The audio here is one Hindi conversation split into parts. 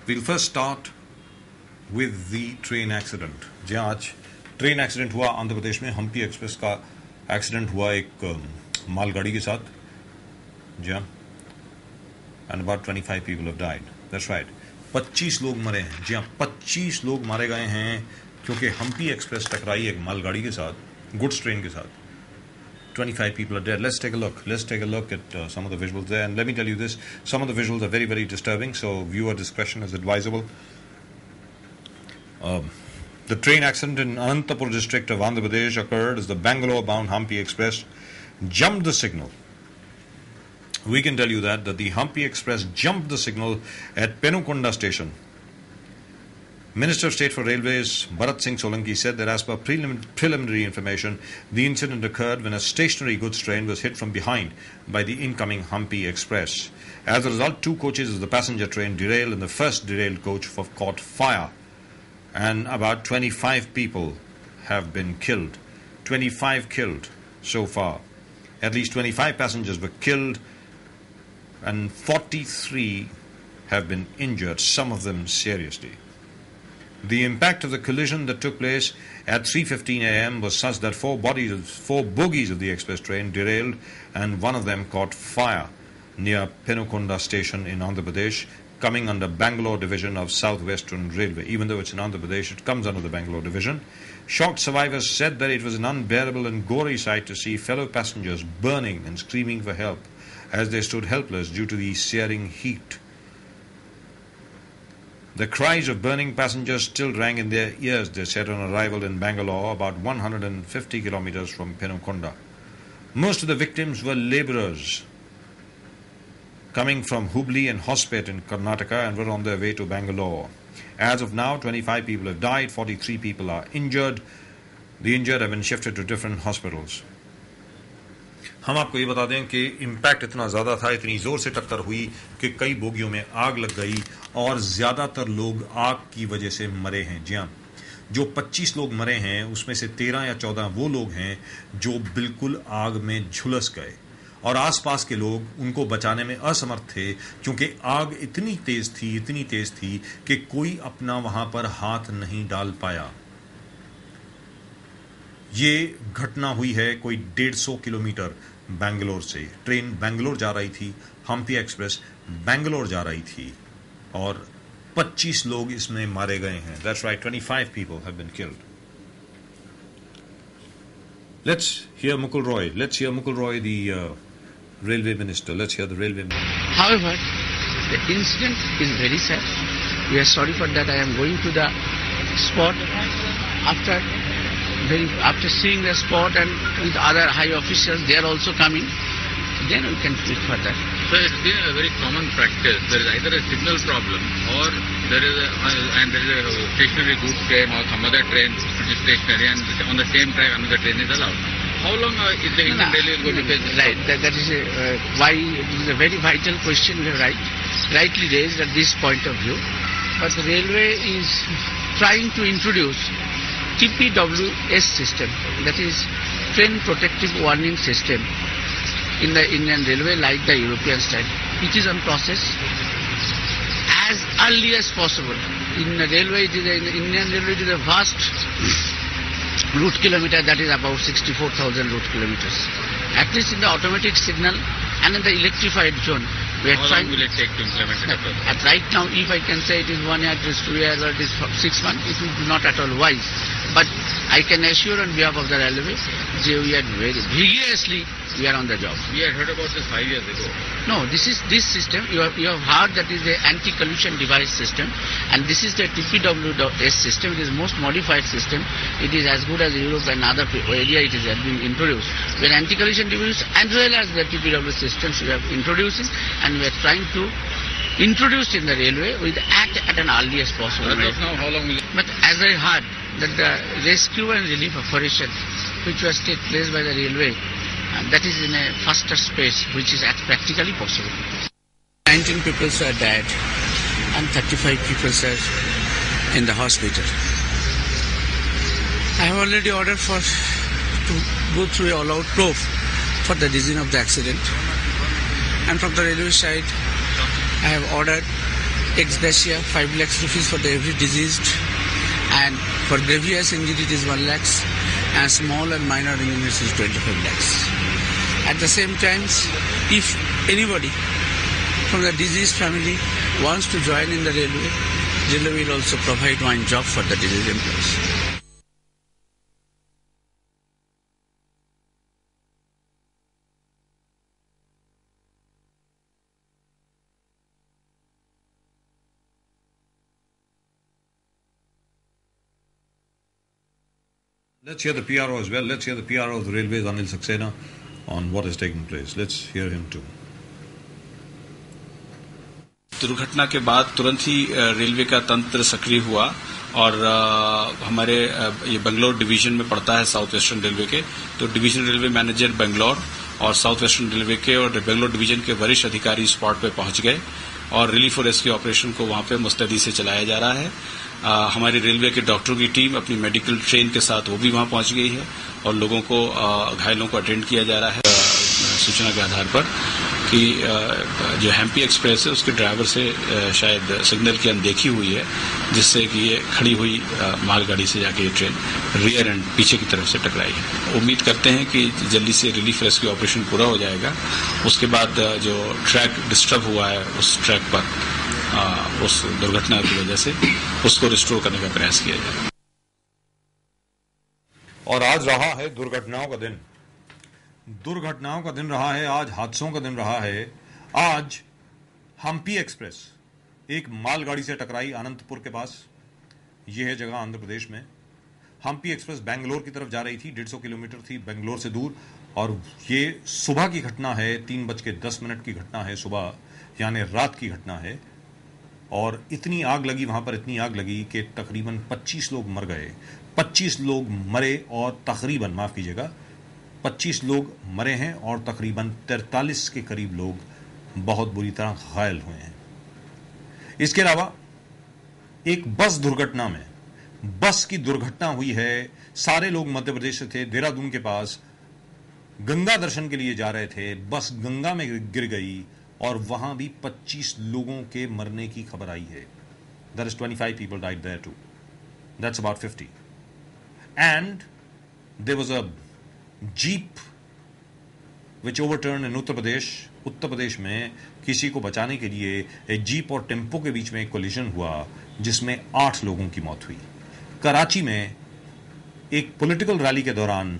We'll first start with the train accident. जी हाँ, आज ट्रेन एक्सीडेंट हुआ आंध्र प्रदेश में. हम्पी एक्सप्रेस का एक्सीडेंट हुआ एक मालगाड़ी के साथ. जी हाँ, and about 25 people have died. That's right. 25 लोग मरे हैं. जी हाँ, 25 लोग मारे गए हैं क्योंकि हम्पी एक्सप्रेस टकराई एक मालगाड़ी के साथ, गुड्स ट्रेन के साथ. 25 people are dead. Let's take a look. Let's take a look at some of the visuals there. And let me tell you this, some of the visuals are very, very disturbing, so viewer discretion is advisable. The train accident in Anantapur district of Andhra Pradesh occurred as the Bangalore-bound Hampi Express jumped the signal. We can tell you that the Hampi Express jumped the signal at Penukonda station. Minister of State for Railways Bharat Singh Solanki said that as per preliminary information, the incident occurred when a stationary goods train was hit from behind by the incoming Hampi Express. As a result, 2 coaches of the passenger train derailed and the first derailed coach caught fire. And about 25 people have been killed. 25 killed so far. At least 25 passengers were killed and 43 have been injured, some of them seriously. The impact of the collision that took place at 3:15 a.m. was such that 4 bogies of the express train derailed and one of them caught fire near Penukonda station in Andhra Pradesh, coming under Bangalore division of South Western Railway. Even though it's in Andhra Pradesh, it comes under the Bangalore division. Shocked survivors said that it was an unbearable and gory sight to see fellow passengers burning and screaming for help as they stood helpless due to the searing heat. The cries of burning passengers still rang in their ears, they said on arrival in Bangalore, about 150 kilometers from Penukonda. Most of the victims were labourers coming from Hubli and Hospet in Karnataka and were on their way to Bangalore. As of now, 25 people have died, 43 people are injured. The injured have been shifted to different hospitals. हम आपको ये बता दें कि इम्पैक्ट इतना ज़्यादा था, इतनी ज़ोर से टक्कर हुई कि कई बोगियों में आग लग गई और ज़्यादातर लोग आग की वजह से मरे हैं. जी हाँ, जो 25 लोग मरे हैं उसमें से 13 या 14 वो लोग हैं जो बिल्कुल आग में झुलस गए और आसपास के लोग उनको बचाने में असमर्थ थे क्योंकि आग इतनी तेज़ थी कि कोई अपना वहाँ पर हाथ नहीं डाल पाया. ये घटना हुई है कोई 150 किलोमीटर बैंगलोर से. ट्रेन बैंगलोर जा रही थी, हम्पी एक्सप्रेस बैंगलोर जा रही थी और 25 लोग इसमें मारे गए हैं. That's right, 25 people have been killed. Let's hear Mukul Roy. The railway minister. Let's hear the railway minister. However, the incident is very sad. We are sorry for that. I am going to the spot after seeing the spot and with other high officials, they are also coming. Then we can speak further. So it's been a very common practice. There is either a signal problem or there is a stationary goods train or some other train which is stationary and on the same track another train is allowed. How long is the Indian Railway going to face this? Right, that is why it is a very vital question you have rightly raised at this point of view. But the railway is trying to introduce TPWS system, that is Train Protective Warning System in the Indian Railway like the European style. It is on process as early as possible. In the railway, in Indian Railway, it is a vast route kilometer, that is about 64,000 route kilometers. At least in the automatic signal and in the electrified zone. How long will it take to implement it? At right now, if I can say it is 1 year, it is 2 years, or it is 6 months, it is not at all wise. But I can assure on behalf of the railway, we are very vigorously on the job. We had heard about this 5 years ago. No, this system, you have heard that is the anti-collision device system, and this is the TPWS system. It is most modified system. It is as good as Europe and other area it is being introduced. Where anti-collision device as well as the TPWS systems we are introducing, and we are trying to introduce in the railway with act at an earliest possible. As of now, how long will it? But as I heard that the rescue and relief operation which was take place by the railway, that is in a faster space, which is practically possible. 19 people are dead and 35 people are in the hospital. I have already ordered to go through a all-out probe for the reason of the accident. And from the railway side, I have ordered ex gratia 5 lakhs rupees for the every deceased, and for grievous injury it is 1 lakhs, and small and minor injuries is 25 lakhs. At the same time, if anybody from the deceased family wants to join in the railway will also provide one job for the deceased employees. Let's hear the PRO as well. Let's hear the PRO of the Railways, Anil Saxena, on what is taking place. Let's hear him too. दुर्घटना के बाद तुरंत ही रेलवे का तंत्र सक्रिय हुआ और हमारे ये बेंगलोर डिवीजन में पड़ता है साउथ वेस्टर्न रेलवे के, तो डिवीजन रेलवे मैनेजर बेंगलोर और साउथ वेस्टर्न रेलवे के और बेंगलोर डिवीजन के वरिष्ठ अधिकारी स्पॉट पे पहुंच गए और रिलीफ और रेस्क्यू ऑपरेशन को वहां पे मुस्तैदी से चलाया जा रहा है. हमारी रेलवे के डॉक्टरों की टीम अपनी मेडिकल ट्रेन के साथ वो भी वहां पहुंच गई है और लोगों को घायलों को अटेंड किया जा रहा है. सूचना के आधार पर कि जो हम्पी एक्सप्रेस है उसके ड्राइवर से शायद सिग्नल की अनदेखी हुई है, जिससे कि ये खड़ी हुई मालगाड़ी से जाके ये ट्रेन रियर एंड पीछे की तरफ से टकराई है. उम्मीद करते हैं कि जल्दी से रिलीफ रेस्क्यू ऑपरेशन पूरा हो जाएगा. उसके बाद जो ट्रैक डिस्टर्ब हुआ है उस ट्रैक पर उस दुर्घटना की वजह से उसको रिस्टोर करने का प्रयास किया जाएगा. और आज रहा है दुर्घटनाओं का दिन. दुर्घटनाओं का दिन रहा है आज, हादसों का दिन रहा है आज. हम्पी एक्सप्रेस एक मालगाड़ी से टकराई अनंतपुर के पास. यह है जगह आंध्र प्रदेश में. हम्पी एक्सप्रेस बेंगलोर की तरफ जा रही थी, 150 किलोमीटर थी बेंगलोर से दूर. और ये सुबह की घटना है, 3:10 की घटना है सुबह, यानी रात की घटना है. और इतनी आग लगी वहां पर, इतनी आग लगी कि तकरीबन 25 लोग मर गए, 25 लोग मरे और तकरीबन, माफ कीजिएगा, 25 लोग मरे हैं और तकरीबन 43 के करीब लोग बहुत बुरी तरह घायल हुए हैं. इसके अलावा एक बस दुर्घटना में, बस की दुर्घटना हुई है. सारे लोग मध्य प्रदेश से थे, देहरादून के पास गंगा दर्शन के लिए जा रहे थे. बस गंगा में गिर गई और वहां भी 25 लोगों के मरने की खबर आई है. There is 25 people died there too. That's about 50. And there was a jeep which overturned in Uttar Pradesh. Uttar Pradesh में किसी को बचाने के लिए एक जीप और टेम्पो के बीच में एक कोलिजन हुआ जिसमें 8 लोगों की मौत हुई. कराची में एक पॉलिटिकल रैली के दौरान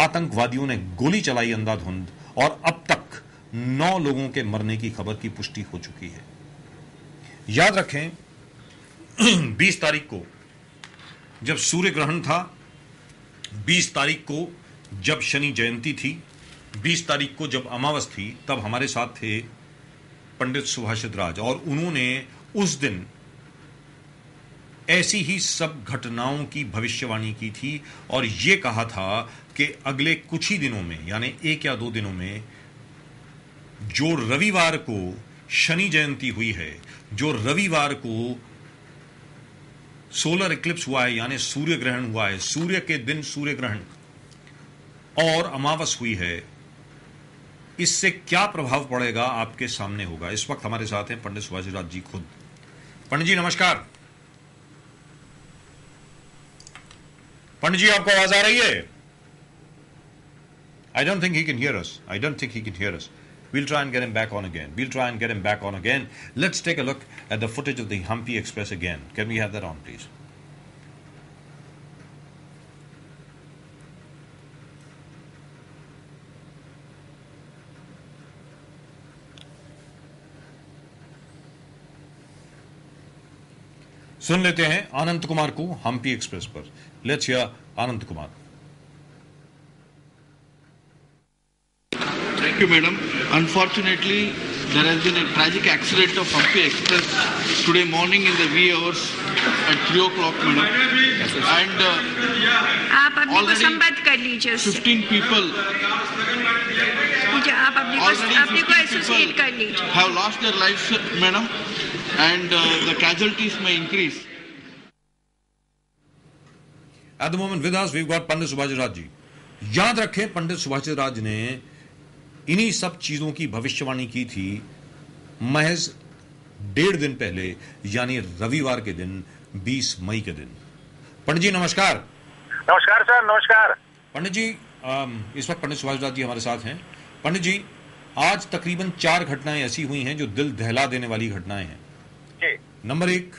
आतंकवादियों ने गोली चलाई अंधाधुंध और अब तक 9 लोगों के मरने की खबर की पुष्टि हो चुकी है. याद रखें 20 तारीख को जब सूर्य ग्रहण था, 20 तारीख को जब शनि जयंती थी, 20 तारीख को जब अमावस थी, तब हमारे साथ थे पंडित सुभाषित राज और उन्होंने उस दिन ऐसी ही सब घटनाओं की भविष्यवाणी की थी और यह कहा था कि अगले कुछ ही दिनों में, यानी 1 या 2 दिनों में, जो रविवार को शनि जयंती हुई है, जो रविवार को सोलर इक्लिप्स हुआ है, यानी सूर्य ग्रहण हुआ है, सूर्य के दिन सूर्य ग्रहण और अमावस हुई है, इससे क्या प्रभाव पड़ेगा आपके सामने होगा. इस वक्त हमारे साथ हैं पंडित सुभाषित राज जी खुद. पंडित जी नमस्कार. पंडित जी आपको आवाज आ रही है? I don't think he can hear us. I don't think he can hear us. We'll try and get him back on again. Let's take a look at the footage of the Hampi Express again. Can we have that on, please? सुन लेते हैं आनंद कुमार को हम्पी एक्सप्रेस पर. Let's hear Anand Kumar. Thank you, madam. Unfortunately, there has been a tragic accident of Hampi Express today morning in the wee hours at 3 o'clock, madam. And आप अपने को संबद्ध कर लीजिए उससे. 15 people. आप अपने को एसोसिएट कर लीजिए. Have lost their lives, madam, and the casualties may increase. At the moment with us, we've got पंडित सुभाषित राज जी. याद रखें पंडित सुभाषित राज ने इन्हीं सब चीजों की भविष्यवाणी की थी महज 1.5 दिन पहले, यानी रविवार के दिन 20 मई के दिन। पंडित जी नमस्कार। नमस्कार सर, नमस्कार। पंडित जी इस वक्त पंडित सुभाष जी हमारे साथ हैं। पंडित जी, आज तकरीबन 4 घटनाएं ऐसी हुई हैं जो दिल दहला देने वाली घटनाएं हैं जी। नंबर 1,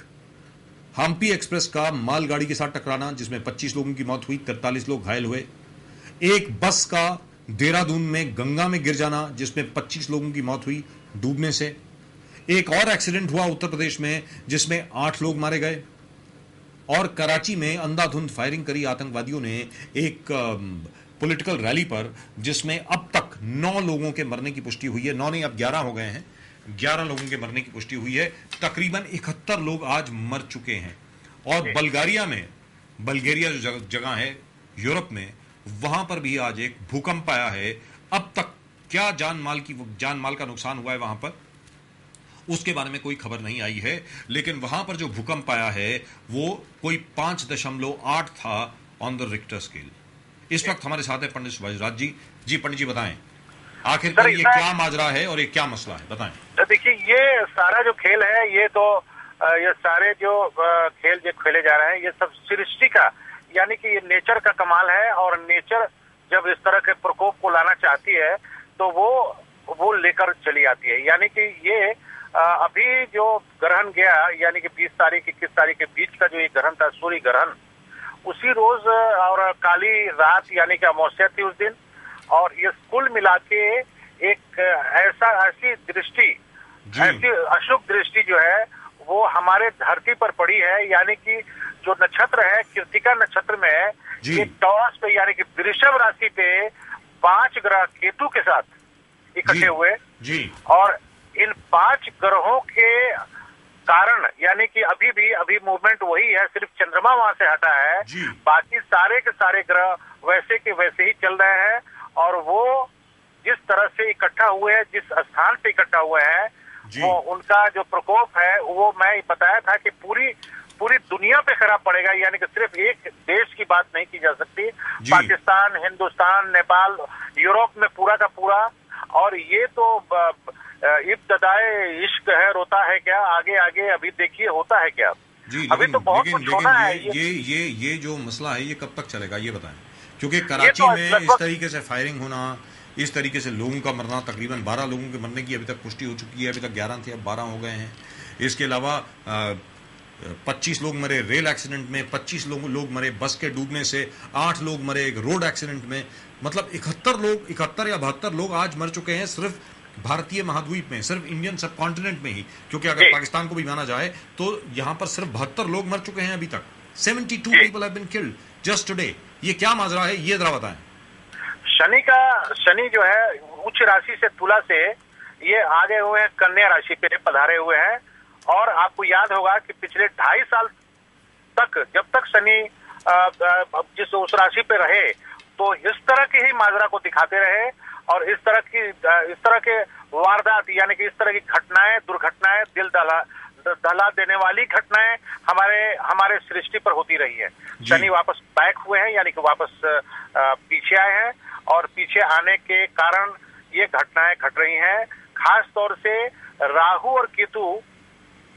हम्पी एक्सप्रेस का मालगाड़ी के साथ टकराना जिसमें 25 लोगों की मौत हुई, 43 लोग घायल हुए। एक बस का देहरादून में गंगा में गिर जाना जिसमें 25 लोगों की मौत हुई डूबने से। एक और एक्सीडेंट हुआ उत्तर प्रदेश में जिसमें 8 लोग मारे गए। और कराची में अंधाधुंध फायरिंग करी आतंकवादियों ने एक पॉलिटिकल रैली पर, जिसमें अब तक 9 लोगों के मरने की पुष्टि हुई है। 9 नहीं, अब 11 हो गए हैं। 11 लोगों के मरने की पुष्टि हुई है। तकरीबन 71 लोग आज मर चुके हैं। और बल्गेरिया जो जगह है यूरोप में, वहां पर भी आज एक भूकंप आया है। अब तक क्या जान माल का नुकसान हुआ है वहां पर, उसके बारे में कोई खबर नहीं आई है। लेकिन वहां पर जो भूकंप आया है वो कोई 5.8 था ऑन द रिक्टर स्केल। इस वक्त हमारे साथ है पंडित सुभाष जी। जी पंडित जी बताएं, आखिरकार ये क्या माजरा है और ये क्या मसला है, बताएं। देखिए, ये सारा जो खेल है, ये सारे जो खेल जो खेले जा रहे हैं, ये सब सृष्टि का, यानी कि ये नेचर का कमाल है। और नेचर जब इस तरह के प्रकोप को लाना चाहती है तो वो लेकर चली आती है। यानी कि ये अभी जो ग्रहण गया, यानी कि 20 तारीख 21 तारीख के बीच का जो ये ग्रहण था, सूर्य ग्रहण, उसी रोज और काली रात यानी कि अमावस्या थी उस दिन। और ये कुल मिला के एक ऐसी दृष्टि, ऐसी अशुभ दृष्टि जो है वो हमारे धरती पर पड़ी है। यानी कि जो नक्षत्र है, कृत्तिका नक्षत्र में, ये टॉरस पे यानी कि वृषभ राशि पे 5 ग्रह केतु के साथ इकट्ठे हुए जी। और इन 5 ग्रहों के कारण, यानी कि अभी मूवमेंट वही है, सिर्फ चंद्रमा वहां से हटा है, बाकी सारे के सारे ग्रह वैसे के वैसे ही चल रहे हैं। और वो जिस तरह से इकट्ठा हुए हैं, जिस स्थान पे इकट्ठा हुए हैं, वो उनका जो प्रकोप है वो मैं बताया था कि पूरी दुनिया पे खराब पड़ेगा। यानी कि सिर्फ एक देश की बात नहीं की जा सकती, पाकिस्तान, हिंदुस्तान, नेपाल, यूरोप में पूरा का पूरा। और ये तो इब्तदाए इश्क है, रोता है क्या, आगे अभी देखिए होता है क्या। अभी तो बहुत कुछ होना है। ये जो मसला है ये कब तक चलेगा ये बताएं, क्योंकि कराची में इस तरीके से फायरिंग होना, इस तरीके से लोगों का मरना, तकरीबन 12 लोगों के मरने की अभी तक पुष्टि हो चुकी है। अभी तक 11 थे, अब 12 हो गए हैं। इसके अलावा 25 लोग मरे रेल एक्सीडेंट में, 25 लोग मरे बस के डूबने से, 8 लोग मरे एक रोड एक्सीडेंट में। मतलब 71 या 72 लोग आज मर चुके हैं सिर्फ भारतीय महाद्वीप में, सिर्फ इंडियन सब कॉन्टिनेंट में ही। क्योंकि अगर पाकिस्तान को भी माना जाए तो यहाँ पर सिर्फ 72 लोग मर चुके हैं अभी तक। 72 people have been killed just today. ये क्या माजरा है, ये जरा बताएं। शनि जो है उच्च राशि से तुला से ये आगे हुए हैं, कन्या राशि पे पधारे हुए हैं। और आपको याद होगा कि पिछले 2.5 साल तक, जब तक शनि जिस उस राशि पे रहे, तो इस तरह की ही माजरा को दिखाते रहे। और इस तरह के वारदात, यानी कि इस तरह की घटनाएं, दुर्घटनाएं, दिल दहला देने वाली घटनाएं हमारे सृष्टि पर होती रही है। शनि वापस बैक हुए हैं, यानी कि वापस पीछे आए हैं। और पीछे आने के कारण ये घटनाएं घट रही हैं। खास तौर से राहु और केतु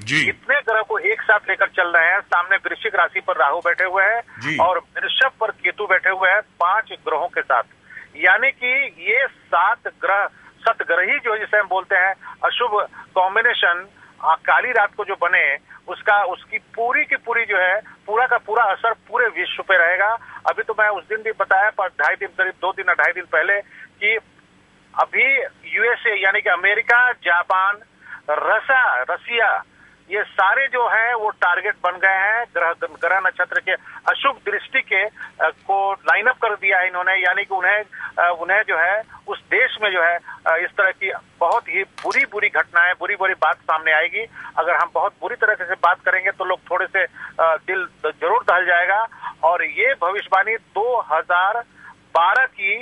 इतने ग्रह को एक साथ लेकर चल रहे हैं। सामने वृश्चिक राशि पर राहु बैठे हुए हैं और वृषभ पर केतु बैठे हुए हैं, 5 ग्रहों के साथ। यानी कि ये 7 ग्रह, सतग्रही जो जिसे हम बोलते हैं, अशुभ कॉम्बिनेशन, काली रात को जो बने, उसकी पूरी की पूरी जो है, पूरा का पूरा असर पूरे विश्व पे रहेगा। अभी तो मैं उस दिन भी बताया, पर 2.5 दिन, करीब 2 दिन या 2.5 दिन पहले, कि अभी यूएसए यानी कि अमेरिका, जापान, रसिया, ये सारे जो है वो टारगेट बन गए हैं। ग्रह नक्षत्र के अशुभ दृष्टि के को लाइन अप कर दिया है इन्होंने। यानी कि उन्हें जो है उस देश में जो है इस तरह की बहुत ही बुरी घटनाएं, बुरी बात सामने आएगी। अगर हम बहुत बुरी तरह से बात करेंगे तो लोग थोड़े से दिल जरूर दहल जाएगा। और ये भविष्यवाणी 2012 की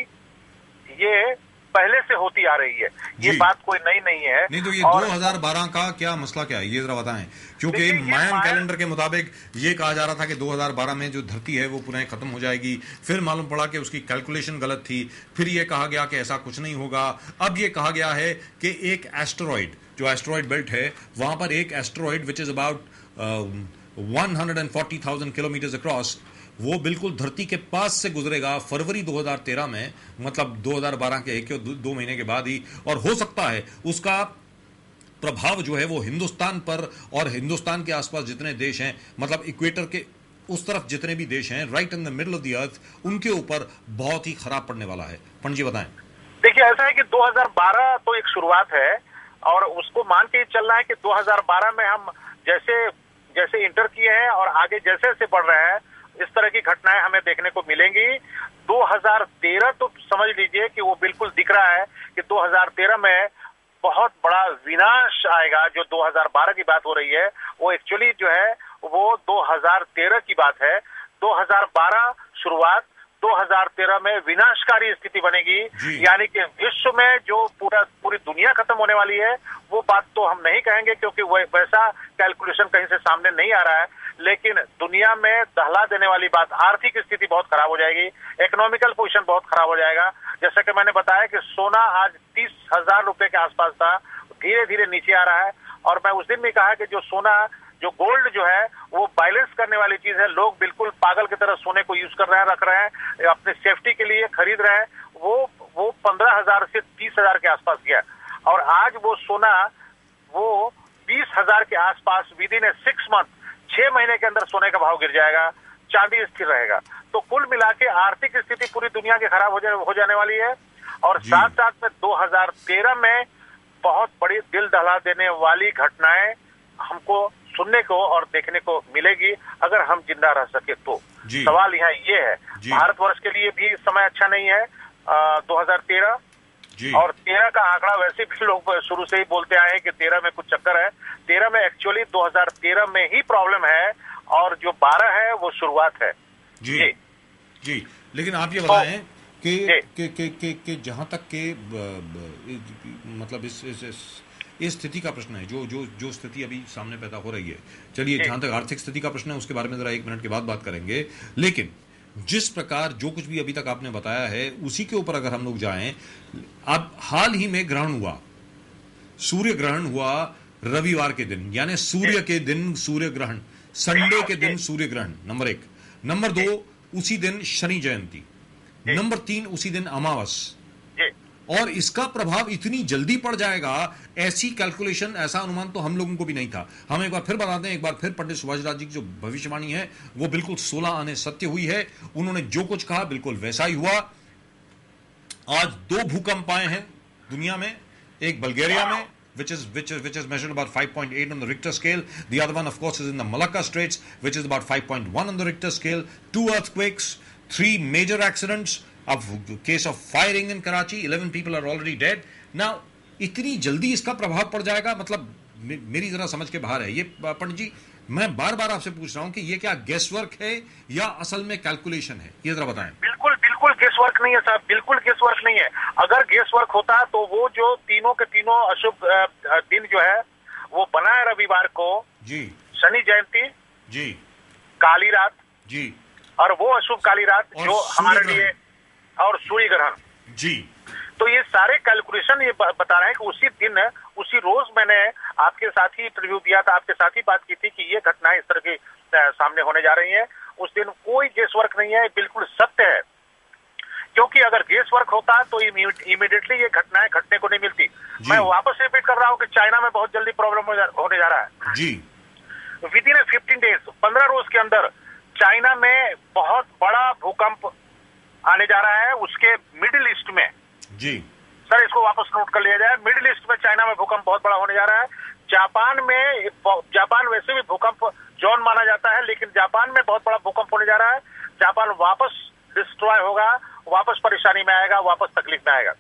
ये पहले से होती आ रही है, ये बात कोई नई नहीं है। नहीं तो ये 2012 का क्या मसला क्या है ये जरा बताएं, क्योंकि मायन कैलेंडर के मुताबिक ये कहा जा रहा था कि 2012 में जो धरती है वो पुनः खत्म हो जाएगी। फिर मालूम पड़ा कि उसकी कैलकुलेशन गलत थी। फिर ये कहा गया कि ऐसा कुछ नहीं होगा। अब ये कहा गया है कि एक एस्टेरॉइड जो एस्ट्रॉइड बेल्ट है, वहां पर एक asteroid which is about 140,000 kilometre across, वो बिल्कुल धरती के पास से गुजरेगा फरवरी 2013 में, मतलब 2012 के 1-2 महीने के बाद ही। और हो सकता है उसका प्रभाव जो है वो हिंदुस्तान पर और हिंदुस्तान के आसपास जितने देश हैं, मतलब इक्वेटर के उस तरफ जितने भी देश हैं, right in the middle of the earth, उनके ऊपर बहुत ही खराब पड़ने वाला है। पंडित जी बताएं। देखिए, ऐसा है कि 2012 तो एक शुरुआत है और उसको मान के चलना है कि 2012 में हम जैसे जैसे इंटर किए हैं और आगे जैसे जैसे बढ़ रहे हैं, इस तरह की घटनाएं हमें देखने को मिलेंगी। 2013 तो समझ लीजिए कि वो बिल्कुल दिख रहा है कि 2013 में बहुत बड़ा विनाश आएगा। जो 2012 की बात हो रही है वो एक्चुअली जो है वो 2013 की बात है। 2012 शुरुआत, 2013 में विनाशकारी स्थिति बनेगी, यानी कि विश्व में जो पूरी दुनिया खत्म होने वाली है, वो बात तो हम नहीं कहेंगे क्योंकि वैसा कैलकुलेशन कहीं से सामने नहीं आ रहा है, लेकिन दुनिया में दहला देने वाली बात, आर्थिक स्थिति बहुत खराब हो जाएगी, इकोनॉमिकल पोजीशन बहुत खराब हो जाएगा। जैसा कि मैंने बताया कि सोना आज 30,000 रुपए के आसपास था, धीरे धीरे नीचे आ रहा है। और मैं उस दिन भी कहा कि जो सोना, जो गोल्ड जो है वो बैलेंस करने वाली चीज है। लोग बिल्कुल पागल की तरह सोने को यूज कर रहे हैं, रख रहे हैं, अपने सेफ्टी के लिए खरीद रहे हैं। वो 15,000 से 30,000 के आसपास गया और आज वो सोना वो 20,000 के आसपास विद इन 6 मंथ, 6 महीने के अंदर सोने का भाव गिर जाएगा, चांदी स्थिर रहेगा। तो कुल मिला के आर्थिक स्थिति पूरी दुनिया की खराब हो जाने वाली है। और साथ साथ में 2013 में बहुत बड़ी दिल दहला देने वाली घटनाएं हमको सुनने को और देखने को मिलेगी अगर हम जिंदा रह सके तो। सवाल यहाँ ये है, भारतवर्ष के लिए भी समय अच्छा नहीं है 2013, और 13 का आंकड़ा वैसे भी लोग शुरू से ही बोलते आए हैं कि 13 में कुछ चक्कर है। 13 में एक्चुअली 2013 में ही प्रॉब्लम है और जो 12 है वो शुरुआत है। जी, लेकिन आप ये बताएं कि जहां तक के मतलब इस स्थिति का प्रश्न है, जो स्थिति अभी सामने पैदा हो रही है, चलिए जहां तक आर्थिक स्थिति का प्रश्न है उसके बारे में जरा 1 मिनट के बाद बात करेंगे, लेकिन जिस प्रकार जो कुछ भी अभी तक आपने बताया है उसी के ऊपर अगर हम लोग जाएं, अब हाल ही में ग्रहण हुआ, सूर्य ग्रहण हुआ रविवार के दिन, यानी सूर्य के दिन सूर्य ग्रहण, संडे के दिन सूर्य ग्रहण, नंबर 1। नंबर 2, उसी दिन शनि जयंती। नंबर 3, उसी दिन अमावस। और इसका प्रभाव इतनी जल्दी पड़ जाएगा, ऐसी कैलकुलेशन, ऐसा अनुमान तो हम लोगों को भी नहीं था। हम एक बार फिर बताते हैं, एक बार फिर पंडित सुभाष राज जी की जो भविष्यवाणी है वो बिल्कुल 16 आने सत्य हुई है। उन्होंने जो कुछ कहा बिल्कुल वैसा ही हुआ। आज 2 भूकंप आए हैं दुनिया में, एक बल्गेरिया में which is measured about 5.8 on the Richter scale. The other one, of course, is in the Malacca Straits, which is about 5.1 on the Richter scale. 2 earthquakes, 3 major accidents. Of case of firing in Karachi, 11 people are already dead. Now, इतनी जल्दी इसका प्रभाव पड़ जाएगा, मतलब मेरी जरा समझ के बाहर है ये पंडित जी। मैं बार बार आपसे पूछ रहा हूं कि ये क्या गेस वर्क है या असल में कैलकुलेशन है, ये जरा बताएं। बिल्कुल गेस वर्क नहीं है साहब, बिल्कुल गेस वर्क नहीं है। अगर गेस वर्क होता तो वो जो तीनों के तीनों अशुभ दिन जो है वो बना है रविवार को जी, शनि जयंती जी, काली रात जी, और वो अशुभ काली रात जो हमारे लिए, और सूर्य ग्रहण जी। तो ये सारे कैलकुलेशन ये बता रहे हैं कि उसी दिन, उसी रोज मैंने आपके साथ ही इंटरव्यू दिया था, आपके साथ ही बात की थी कि ये घटनाएं इस तरह की सामने होने जा रही हैं। उस दिन कोई गेस वर्क नहीं है, बिल्कुल सत्य है। क्योंकि अगर गेस वर्क होता तो इमीडिएटली ये घटनाएं घटने को नहीं मिलती। मैं वापस रिपीट कर रहा हूँ कि चाइना में बहुत जल्दी प्रॉब्लम होने जा रहा है जी। विद इन 15 डेज, 15 रोज के अंदर चाइना में बहुत बड़ा भूकंप आने जा रहा है, उसके मिडिल ईस्ट में जी। सर इसको वापस नोट कर लिया जाए, मिडिल ईस्ट में चाइना में भूकंप बहुत बड़ा होने जा रहा है। जापान वैसे भी भूकंप जोन माना जाता है, लेकिन जापान में बहुत बड़ा भूकंप होने जा रहा है। जापान वापस डिस्ट्रॉय होगा, वापस परेशानी में आएगा, वापस तकलीफ में आएगा।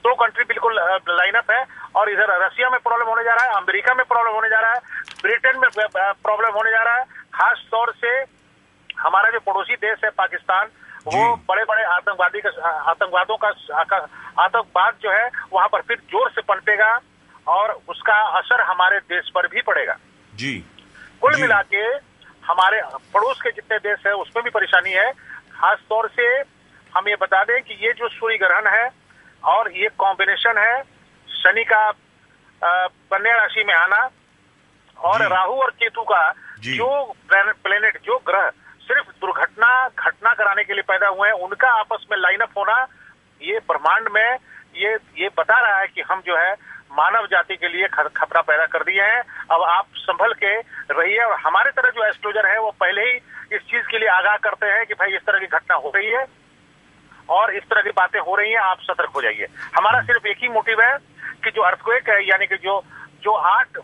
2 कंट्री बिल्कुल लाइनअप है। और इधर रशिया में प्रॉब्लम होने जा रहा है, अमेरिका में प्रॉब्लम होने जा रहा है, ब्रिटेन में प्रॉब्लम होने जा रहा है। खास तौर से हमारा जो पड़ोसी देश है पाकिस्तान, वो बड़े बड़े आतंकवाद जो है वहां पर फिर जोर से पनपेगा और उसका असर हमारे देश पर भी पड़ेगा जी। कुल मिला के हमारे पड़ोस के जितने देश है उसमें भी परेशानी है। खास तौर से हम ये बता दें कि ये जो सूर्य ग्रहण है और ये कॉम्बिनेशन है शनि का कन्या राशि में आना और राहु और केतु का जो प्लेनेट, जो ग्रह सिर्फ घटना कराने के लिए पैदा हुए हैं, उनका आपस में लाइनअप होना, ये ब्रह्मांड में ये बता रहा है कि हम जो है मानव जाति के लिए खतरा पैदा कर दिए हैं। अब आप संभल के रहिए। और हमारे तरह जो एस्ट्रोलॉजर है वो पहले ही इस चीज के लिए आगाह करते हैं कि भाई इस तरह की घटना हो रही है और इस तरह की बातें हो रही हैं, आप सतर्क हो जाइए। हमारा सिर्फ एक ही मोटिव है कि जो अर्थक्वेक है, यानी कि जो 8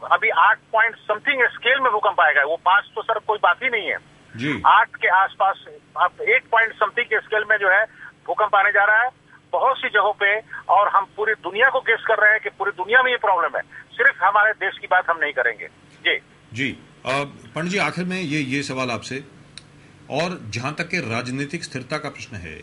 पॉइंट समथिंग स्केल में भूकंप आएगा, वो 5 तो सर कोई बात ही नहीं है जी। 8 के आसपास, आप 8 पॉइंट समथिंग के स्केल में जो है भूकंप आने जा रहा है बहुत सी जगहों पे। और हम पूरी दुनिया को गेस कर रहे हैं कि पूरी दुनिया में ये प्रॉब्लम है, सिर्फ हमारे देश की बात हम नहीं करेंगे। जी पंडित जी, आखिर में ये सवाल आपसे, और जहां तक के राजनीतिक स्थिरता का प्रश्न है,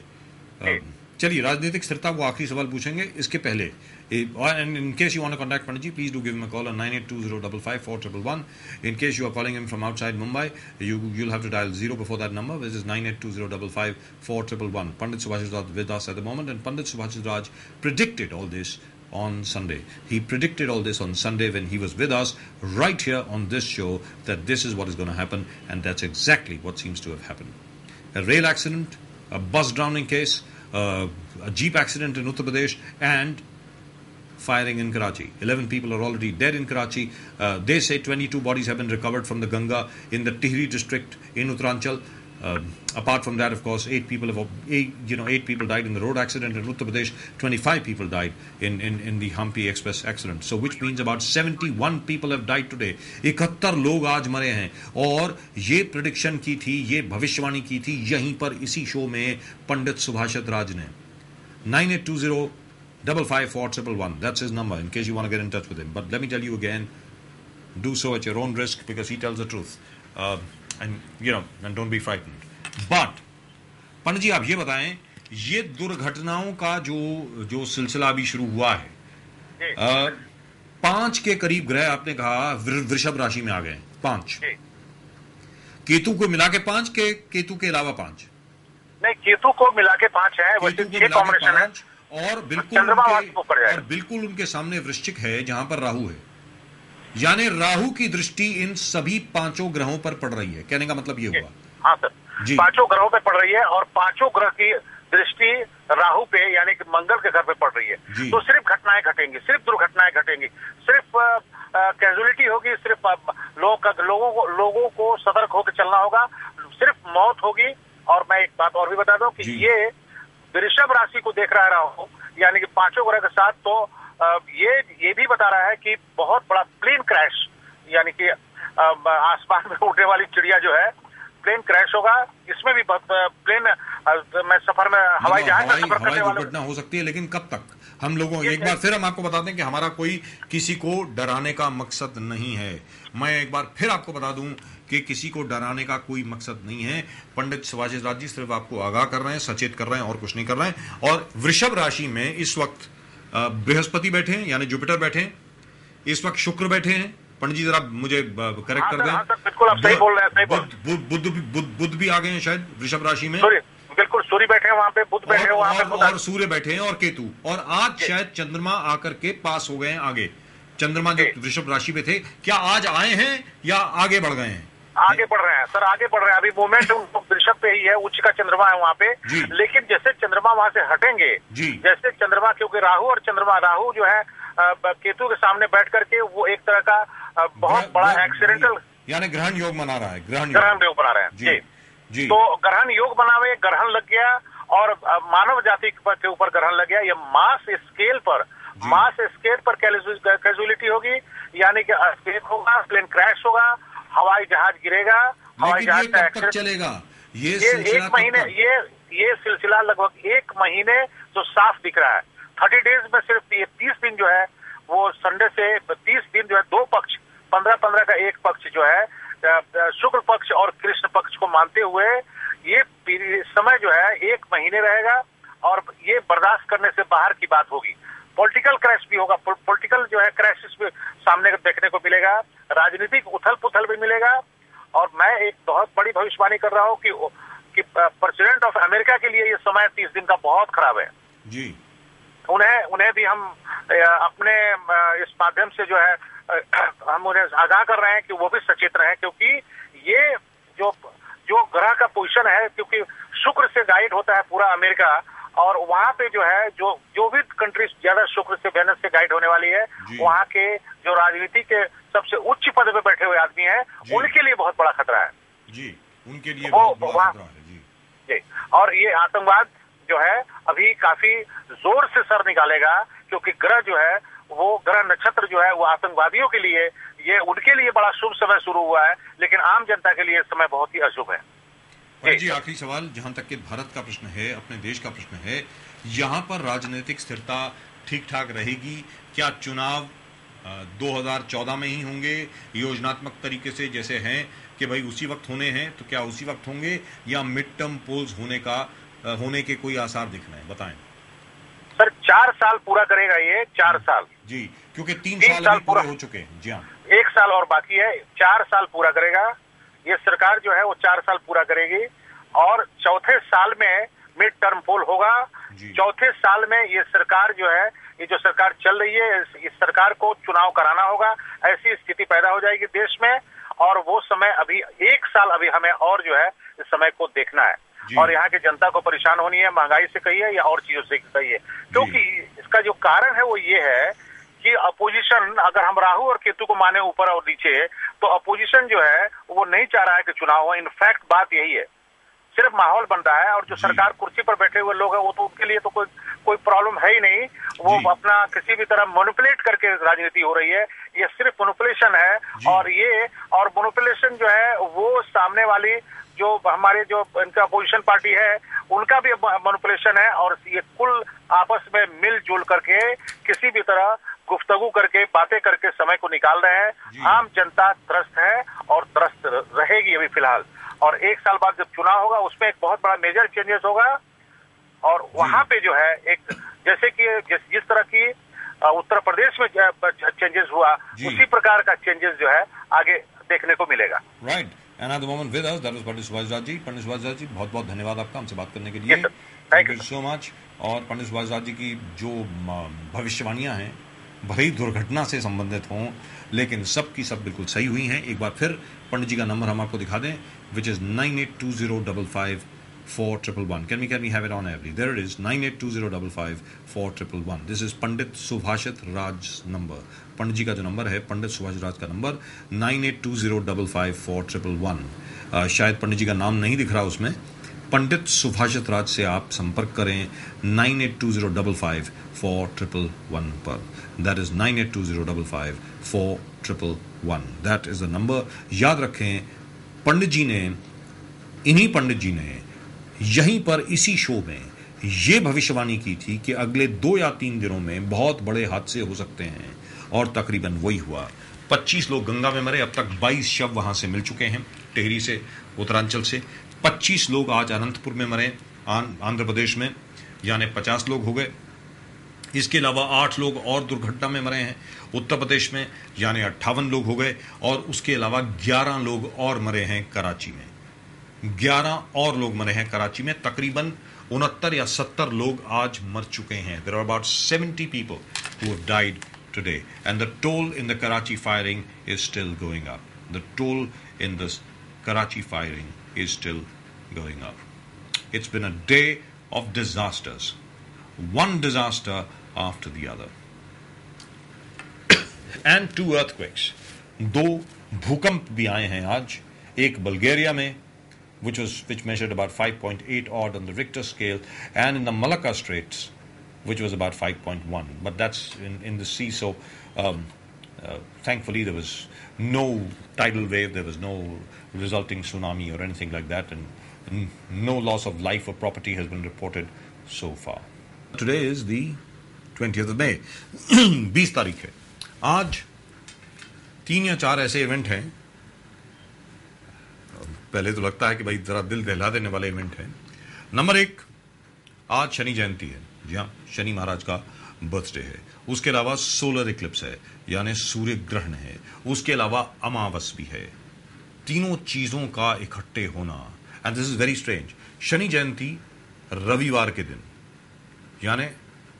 चलिए राजनीतिक स्थिरता वो आखिरी सवाल पूछेंगे। इसके पहले, and in case you want to contact Pandit ji, please do give him a call on 9820554111. In case you are calling him from outside Mumbai, you'll have to dial 0 before that number, which is 9820554111. Pandit Subhash is with us at the moment, and Pandit Subhash Raj predicted all this on Sunday. He predicted all this on Sunday when he was with us right here on this show, that this is what is going to happen, and that's exactly what seems to have happened. A rail accident, a bus drowning case, a jeep accident in Uttar Pradesh, and firing in Karachi. 11 people are already dead in Karachi. They say 22 bodies have been recovered from the Ganga in the Tihri district in Uttaranchal. Apart from that, of course, 8 people died in the road accident in Uttar Pradesh. 25 people died in the Hampi Express accident. So, which means about 71 people have died today. 71 लोग आज मरे हैं, और ये प्रेडिक्शन की थी, ये भविष्यवाणी की थी यहीं पर इसी शो में पंडित सुभाष राज ने। 9820554111. That's his number in case you want to get in touch with him. But let me tell you again, do so at your own risk because he tells the truth. And don't be frightened. But पंडित जी, आप ये बताएं, ये दुर्घटनाओं का जो सिलसिला अभी शुरू हुआ है, 5 के करीब ग्रह आपने कहा वृषभ राशि में आ गए। 5 केतु को मिला के 5 के, केतु के अलावा 5 नहीं, केतु को मिला के 5 है, वो कॉम्बिनेशन है। और बिल्कुल उनके सामने वृश्चिक है जहां पर राहु है, यानी राहु की दृष्टि इन सभी 5 ग्रहों पर पड़ रही है। कहने का मतलब ये हुआ। हाँ सर, 5 ग्रहों पे पड़ रही है, और 5 ग्रह की दृष्टि राहु पे यानी कि मंगल के घर पे पड़ रही है। तो सिर्फ घटनाएं घटेंगी, सिर्फ दुर्घटनाएं घटेंगी, सिर्फ कैजुअलिटी होगी, सिर्फ लोगों को सतर्क होकर चलना होगा, सिर्फ मौत होगी। और मैं एक बात और भी बता दूं कि ये वृषभ राशि को देख रहा हूं, यानी कि 5 ग्रह के साथ, तो ये भी बता रहा है कि बहुत बड़ा प्लेन क्रैश, यानी कि आसमान में उड़ने वाली चिड़िया जो है, प्लेन क्रैश होगा। इसमें भी प्लेन में सफर में हवाई जहाज में सफर करने वाले दुर्घटना हो सकती है, लेकिन कब तक? हम लोगों, एक बार फिर हम आपको बता दें कि हमारा कोई किसी को डराने का मकसद नहीं है। मैं एक बार फिर आपको बता दूं कि किसी को डराने का कोई मकसद नहीं है। पंडित सुभाष राज जी सिर्फ आपको आगाह कर रहे हैं, सचेत कर रहे हैं, और कुछ नहीं कर रहे हैं। और वृषभ राशि में इस वक्त बृहस्पति बैठे हैं, यानी जुपिटर बैठे हैं, इस वक्त शुक्र बैठे हैं। पंडित जी जरा मुझे करेक्ट कर दें। बिल्कुल आप सही बोल रहे हैं। बुध भी आ गए हैं शायद वृषभ राशि में। बिल्कुल, सूर्य बैठे हैं वहां पे, बुध बैठे हैं वहां पे, और सूर्य बैठे हैं, और केतु, और आज शायद चंद्रमा आकर के पास हो गए हैं आगे। चंद्रमा जो वृषभ राशि में थे, क्या आज आए हैं या आगे बढ़ गए हैं? आगे बढ़ रहे हैं सर, आगे बढ़ रहे हैं। अभी मूवमेंट वृषभ पे ही है, उच्च का चंद्रमा है वहाँ पे। लेकिन जैसे चंद्रमा वहां से हटेंगे, जैसे चंद्रमा, क्योंकि राहु जो है केतु के सामने बैठ करके वो एक तरह का बहुत बड़ा एक्सीडेंटल, यानी ग्रहण योग मना रहा है, ग्रहण योग बना रहे हैं जी। तो ग्रहण योग बनावे, ग्रहण लग गया, और मानव जाति के ऊपर ग्रहण लग गया। ये मास स्केल पर कैजुअलिटी होगी, यानी कि अर्थक्वेक होगा, प्लेन क्रैश होगा, हवाई जहाज गिरेगा, हवाई जहाज का एक्सीडेंट चलेगा। ये 1 महीने, ये सिलसिला लगभग 1 महीने तो साफ दिख रहा है। 30 डेज में सिर्फ ये 30 दिन जो है, वो संडे से 30 दिन जो है, 2 पक्ष, 15-15 का एक पक्ष जो है, शुक्ल पक्ष और कृष्ण पक्ष को मानते हुए ये समय जो है 1 महीने रहेगा, और ये बर्दाश्त करने से बाहर की बात होगी। पॉलिटिकल क्रैश भी होगा, पॉलिटिकल जो है क्राइसिस भी सामने देखने को मिलेगा, राजनीतिक उथल पुथल भी मिलेगा। और मैं एक बहुत बड़ी भविष्यवाणी कर रहा हूँ कि प्रेसिडेंट ऑफ अमेरिका के लिए ये समय 30 दिन का बहुत खराब है। उन्हें भी हम अपने इस माध्यम से जो है हम उन्हें आगाह कर रहे हैं कि वो भी सचेत रहे, क्योंकि ये जो ग्रह का पोजीशन है, क्योंकि शुक्र से गाइड होता है पूरा अमेरिका, और वहां पे जो है जो भी कंट्रीज ज्यादा शुक्र से वेनस से गाइड होने वाली है, वहां के जो राजनीति के सबसे उच्च पद पे बैठे हुए आदमी हैं, उनके लिए बहुत बड़ा खतरा है जी, उनके लिए बहुत बड़ा खतरा है जी। और ये आतंकवाद जो है अभी काफी जोर से सर निकालेगा, क्योंकि ग्रह जो है वो ग्रह नक्षत्र जो है वो आतंकवादियों के लिए, ये उनके लिए बड़ा शुभ समय शुरू हुआ है, लेकिन आम जनता के लिए समय बहुत ही अशुभ है। जी, आखिरी सवाल, जहां तक कि भारत का प्रश्न है, अपने देश का प्रश्न है, यहाँ पर राजनीतिक स्थिरता ठीक ठाक रहेगी क्या? चुनाव 2014 में ही होंगे योजनात्मक तरीके से जैसे हैं कि भाई उसी वक्त होने हैं, तो क्या उसी वक्त होंगे या मिड टर्म पोल्स होने के कोई आसार दिख रहे हैं? बताएं सर। 4 साल पूरा करेगा ये, 4 साल जी, क्योंकि 3 साल अभी पूरे हो चुके हैं। जी हाँ, 1 साल और बाकी है, 4 साल पूरा करेगा ये सरकार जो है, वो 4 साल पूरा करेगी, और चौथे साल में मिड टर्म पोल होगा। चौथे साल में ये सरकार जो है, ये जो सरकार चल रही है, इस सरकार को चुनाव कराना होगा, ऐसी स्थिति पैदा हो जाएगी देश में, और वो समय अभी 1 साल अभी हमें और जो है इस समय को देखना है, और यहाँ की जनता को परेशान होनी है, महंगाई से कही है या और चीजों से कही है, क्योंकि इसका जो कारण है वो ये है कि अपोजिशन, अगर हम राहु और केतु को माने ऊपर और नीचे, तो अपोजिशन जो है वो नहीं चाह रहा है कि चुनाव हो। इनफैक्ट बात यही है, सिर्फ माहौल बन रहा है, और जो सरकार कुर्सी पर बैठे हुए लोग हैं वो तो उनके लिए तो कोई प्रॉब्लम है ही नहीं, वो अपना किसी भी तरह मैनिपुलेट करके राजनीति हो रही है, ये सिर्फ मैनिपुलेशन है। और मैनिपुलेशन जो है वो सामने वाली जो हमारे जो इनका अपोजिशन पार्टी है उनका भी मैनिपुलेशन है, और ये कुल आपस में मिलजुल करके किसी भी तरह गुफ्तगू करके, बातें करके समय को निकाल रहे हैं। आम जनता त्रस्त है और त्रस्त रहेगी अभी फिलहाल, और 1 साल बाद जब चुनाव होगा उसमें एक बहुत बड़ा मेजर चेंजेस होगा, और वहां पे जो है एक जैसे कि जिस तरह की उत्तर प्रदेश में चेंजेस हुआ, उसी प्रकार का चेंजेस जो है आगे देखने को मिलेगा। Right, and at the moment with us that was Pandit Subhash Raj ji. Pandit Subhash Raj ji, बहुत बहुत धन्यवाद आपका हमसे बात करने के लिए। Thank you so much. और पंडित सुभाष राज जी की जो भविष्यवाणियां हैं भले ही दुर्घटना से संबंधित हों, लेकिन सब की सब बिल्कुल सही हुई हैं। एक बार फिर पंडित जी का नंबर हम आपको दिखा दें, which is 9820554111. Can we have it on every? There it is, 9820554111. This is Pandit Subhashit Raj number. Pandit ji का जो नंबर है, पंडित सुभाषित राज का नंबर 9820554111. शायद पंडित जी का नाम नहीं दिख रहा उसमें। पंडित सुभाषित राज से आप संपर्क करें 9820554111 पर। That is 9820554111. That is the number. याद रखें, पंडित जी ने, इन्हीं पंडित जी ने यहीं पर इसी शो में यह भविष्यवाणी की थी कि अगले 2 या 3 दिनों में बहुत बड़े हादसे हो सकते हैं, और तकरीबन वही हुआ। 25 लोग गंगा में मरे, अब तक 22 शव वहां से मिल चुके हैं, टिहरी से, उत्तरांचल से। 25 लोग आज अनंतपुर में मरे, आंध्र प्रदेश में, यानी 50 लोग हो गए। इसके अलावा 8 लोग और दुर्घटना में मरे हैं उत्तर प्रदेश में, यानी 58 लोग हो गए। और उसके अलावा 11 लोग और मरे हैं कराची में। 11 और लोग मरे हैं कराची में। तकरीबन 69 या 70 लोग आज मर चुके हैं। There are about 70 people who have died today, and the toll in the Karachi firing is still going up. The toll in this Karachi firing is still going up. It's been a day of disasters, one disaster after the other, and 2 earthquakes. 2 भूकंप भी आए हैं आज, एक बल्गेरिया में which measured about 5.8 odd on the Richter scale, and in the Malacca Straits, which was about 5.1. But that's in the sea, so thankfully there was no tidal wave, there was no resulting tsunami or anything like that, and no loss of life or property has been reported so far. Today is the 20th of May. 20 तारीख है। आज 3 या 4 ऐसे इवेंट हैं, पहले तो लगता है कि भाई जरा दिल दहला देने वाले इवेंट हैं। नंबर 1, आज शनि जयंती है। जी हाँ, शनि महाराज का बर्थडे है। उसके अलावा सोलर इक्लिप्स है, यानी सूर्य ग्रहण है। उसके अलावा अमावस भी है। तीनों चीजों का इकट्ठे होना, and this is very strange. Shani Jayanti रविवार के दिन, यानी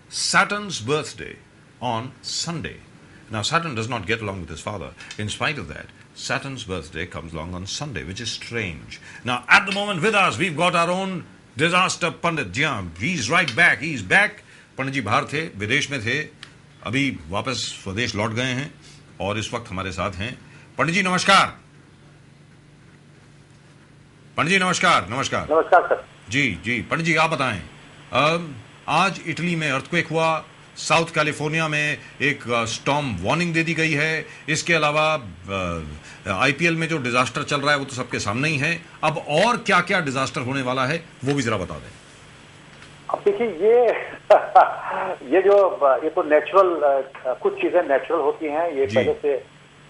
Saturn's birthday on Sunday. Now, Saturn does not get along with his father. In spite of that, Saturn's birthday comes along on Sunday, which is strange. Now, at the moment with us, we've got our own disaster Pandit. जी हाँ, he's right back. He's back. पंडित जी बाहर थे, विदेश में थे, अभी वापस स्वदेश लौट गए हैं और इस वक्त हमारे साथ हैं। पंडित जी नमस्कार। पंडित जी नमस्कार। नमस्कार। नमस्कार सर। जी जी पंडित जी आप बताएं, आज इटली में अर्थक्वेक हुआ, साउथ कैलिफोर्निया में एक स्टॉर्म वार्निंग दे दी गई है, इसके अलावा आईपीएल में जो डिजास्टर चल रहा है वो तो सबके सामने ही है। अब और क्या क्या डिजास्टर होने वाला है वो भी जरा बता दें। अब देखिए ये तो नेचुरल, कुछ चीजें नेचुरल होती हैं, ये पहले से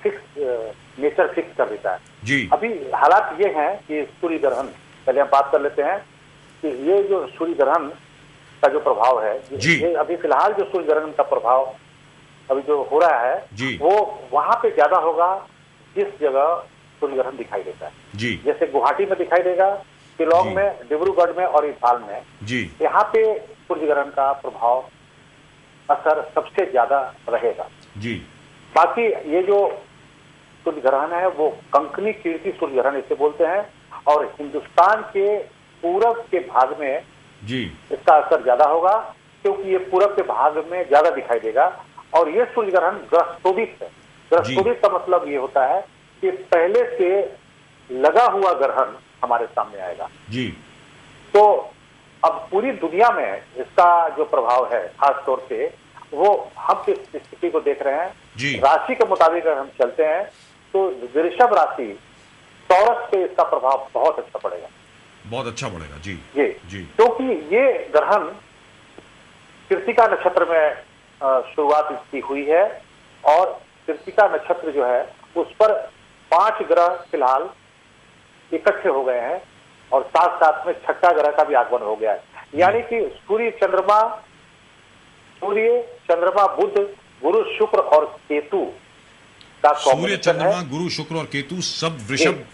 फिक्स, नेचर फिक्स कर देता है जी। अभी हालात ये हैं कि सूर्य ग्रहण, पहले हम बात कर लेते हैं कि ये जो सूर्य ग्रहण का जो प्रभाव है, ये अभी फिलहाल जो सूर्य ग्रहण का प्रभाव अभी जो हो रहा है वो वहां पे ज्यादा होगा जिस जगह सूर्य ग्रहण दिखाई देता है जी। जैसे गुवाहाटी में दिखाई देगा, शिलोंग में, डिब्रूगढ़ में और इम्फाल में जी। यहाँ पे सूर्य ग्रहण का प्रभाव असर सबसे ज्यादा रहेगा जी। बाकी ये जो सूर्य ग्रहण है वो कंकनी कीर्ति सूर्य ग्रहण इसे बोलते हैं और हिंदुस्तान के पूरब के भाग में जी इसका असर ज्यादा होगा क्योंकि ये पूरब के भाग में ज्यादा दिखाई देगा और ये सूर्य ग्रहण ग्रहशोभित है। ग्रहशोभित का मतलब ये होता है कि पहले से लगा हुआ ग्रहण हमारे सामने आएगा जी। तो अब पूरी दुनिया में इसका जो प्रभाव है खास तौर से वो हम किस स्थिति को देख रहे हैं जी। राशि के मुताबिक अगर हम चलते हैं तो वृषभ राशि, टॉरस पे इसका प्रभाव बहुत अच्छा पड़ेगा, बहुत अच्छा पड़ेगा जी जी। क्योंकि ये ग्रहण कृत्तिका नक्षत्र में शुरुआत इसकी हुई है और कृत्तिका नक्षत्र जो है उस पर 5 ग्रह फिलहाल इकट्ठे हो गए हैं और साथ साथ में 6ठा ग्रह का भी आगमन हो गया है, यानी कि सूर्य चंद्रमा बुध गुरु शुक्र और केतु का सूर्य चंद्रमा गुरु शुक्र और केतु सब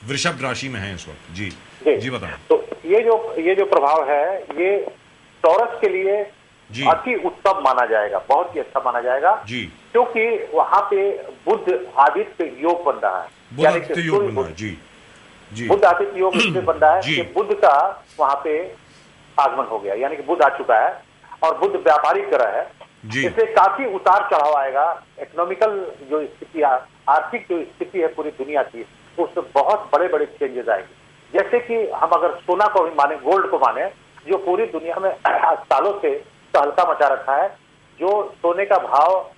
वृषभ राशि में हैं इस वक्त जी जी बताएं। तो ये जो प्रभाव है ये टॉरस के लिए अति उत्तम माना जाएगा, बहुत ही अच्छा माना जाएगा जी, क्योंकि वहां पे बुध आदित्य योग बन रहा है, यानी कि बुध आदित्य योग इसलिए बन रहा है कि बुध का वहां पे आगमन हो गया, यानी कि बुध आ चुका है और बुध व्यापारिक ग्रह है, इससे काफी उतार चढ़ाव आएगा। इकोनॉमिकल जो स्थिति, आर्थिक जो स्थिति है पूरी दुनिया की, उसमें बहुत बड़े बड़े चेंजेस आएंगे। जैसे कि हम अगर सोना को भी माने, गोल्ड को माने, जो पूरी दुनिया में सालों से तहलका मचा रखा है, जो सोने का भाव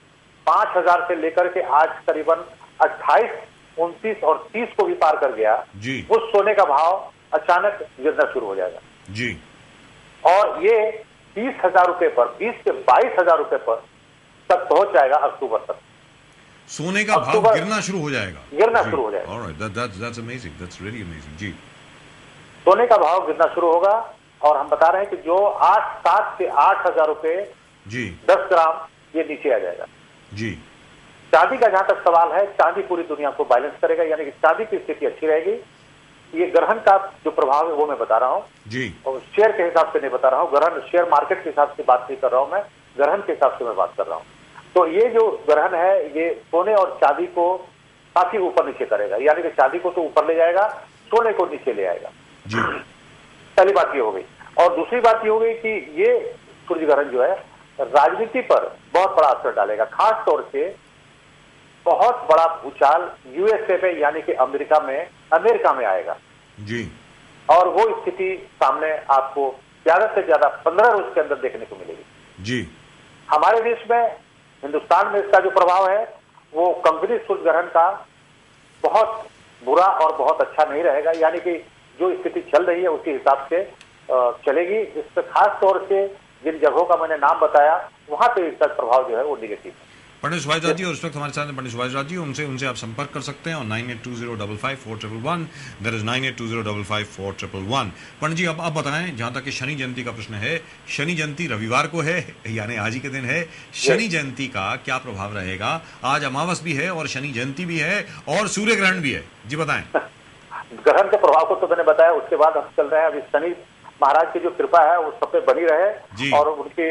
5,000 से लेकर के आज करीबन 28, 29 और 30 को भी पार कर गया, उस सोने का भाव अचानक गिरना शुरू हो जाएगा जी। और ये 30,000 रुपए पर, 20 से 22,000 रुपए पर तक पहुंच जाएगा अक्टूबर तक। सोने का भाव गिरना शुरू हो जाएगा, शुरू हो जाएगा। Alright, that's amazing, that's really amazing जी। सोने का भाव गिरना शुरू होगा और हम बता रहे हैं कि जो 7 से 8,000 रुपए जी 10 ग्राम ये नीचे आ जाएगा जी। चांदी का जहां तक सवाल है, चांदी पूरी दुनिया को बैलेंस करेगा, यानी कि चांदी की स्थिति अच्छी रहेगी। ये ग्रहण का जो प्रभाव है वो मैं बता रहा हूँ जी, और शेयर के हिसाब से नहीं बता रहा हूँ, ग्रहण शेयर मार्केट के हिसाब से बात नहीं कर रहा हूँ, मैं ग्रहण के हिसाब से मैं बात कर रहा हूँ। तो ये जो ग्रहण है ये सोने और चांदी को काफी ऊपर नीचे करेगा, यानी कि चांदी को तो ऊपर ले जाएगा, सोने को नीचे ले आएगा जी। पहली बात ये हो गई। और दूसरी बात ये हो गई कि ये सूर्य ग्रहण जो है राजनीति पर बहुत बड़ा असर डालेगा, खास तौर से बहुत बड़ा भूचाल यूएसए में, यानी कि अमेरिका में आएगा जी। और वो स्थिति सामने आपको ज्यादा से ज्यादा 15 रोज के अंदर देखने को मिलेगी जी। हमारे देश में, हिंदुस्तान में इसका जो प्रभाव है वो कंकनी सूर्य ग्रहण का बहुत बुरा और बहुत अच्छा नहीं रहेगा, यानी कि जो स्थिति चल रही है उसी हिसाब से चलेगी। इस पर खास तौर से जिन जगहों का मैंने नाम बताया वहां पे इसका प्रभाव जो है वो निगेटिव है। पंडित सुभाष राज जी, और इस वक्त हमारे साथ पंडित सुभाष राज जी, उनसे आप संपर्क कर सकते हैं और 9820554111, दैट इज 9820554111। पंडित जी अब बताएं, जहां तक कि शनि जयंती का प्रश्न है, शनि जयंती रविवार को है, यानी आज ही के दिन है, शनि जयंती का क्या प्रभाव रहेगा? आज अमावस भी है और शनि जयंती भी है और सूर्य ग्रहण भी है, जी बताएं। ग्रहण के प्रभाव को तो मैंने बताया, उसके बाद हम चल रहे हैं अभी शनि महाराज की जो कृपा है वो सब पे बनी रहे और उनकी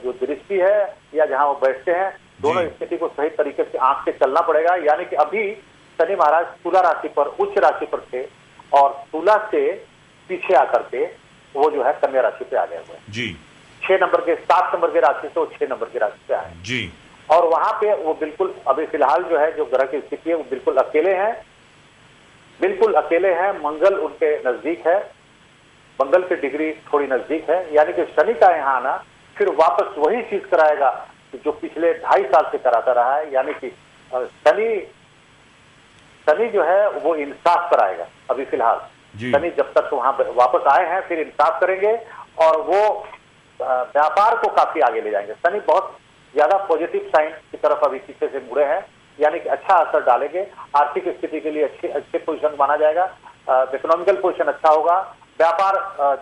जो दृष्टि है या जहाँ वो बैठते हैं दोनों स्थिति को सही तरीके से आंख से चलना पड़ेगा। यानी कि अभी शनि महाराज तुला राशि पर उच्च राशि पर थे और तुला से पीछे आकर के वो जो है कन्या राशि पे आ गए हुए जी। 7 नंबर के राशि से वो 6 नंबर की राशि पे आए जी। और वहां पे वो बिल्कुल अभी फिलहाल जो है जो ग्रह की स्थिति है वो बिल्कुल अकेले हैं। मंगल उनके नजदीक है, मंगल की डिग्री थोड़ी नजदीक है। यानी कि शनि का यहाँ आना फिर वापस वही चीज कराएगा जो पिछले 2.5 साल से कराता रहा है। यानी कि शनि जो है वो इंसाफ कराएगा। अभी फिलहाल शनि जब तक वहां वापस आए हैं फिर इंसाफ करेंगे और वो व्यापार को काफी आगे ले जाएंगे। शनि बहुत ज्यादा पॉजिटिव साइन की तरफ अभी पीछे से मुड़े हैं, यानी कि अच्छा असर डालेंगे। आर्थिक स्थिति के लिए अच्छे पोजीशन माना जाएगा, इकोनॉमिकल पोजीशन अच्छा होगा। व्यापार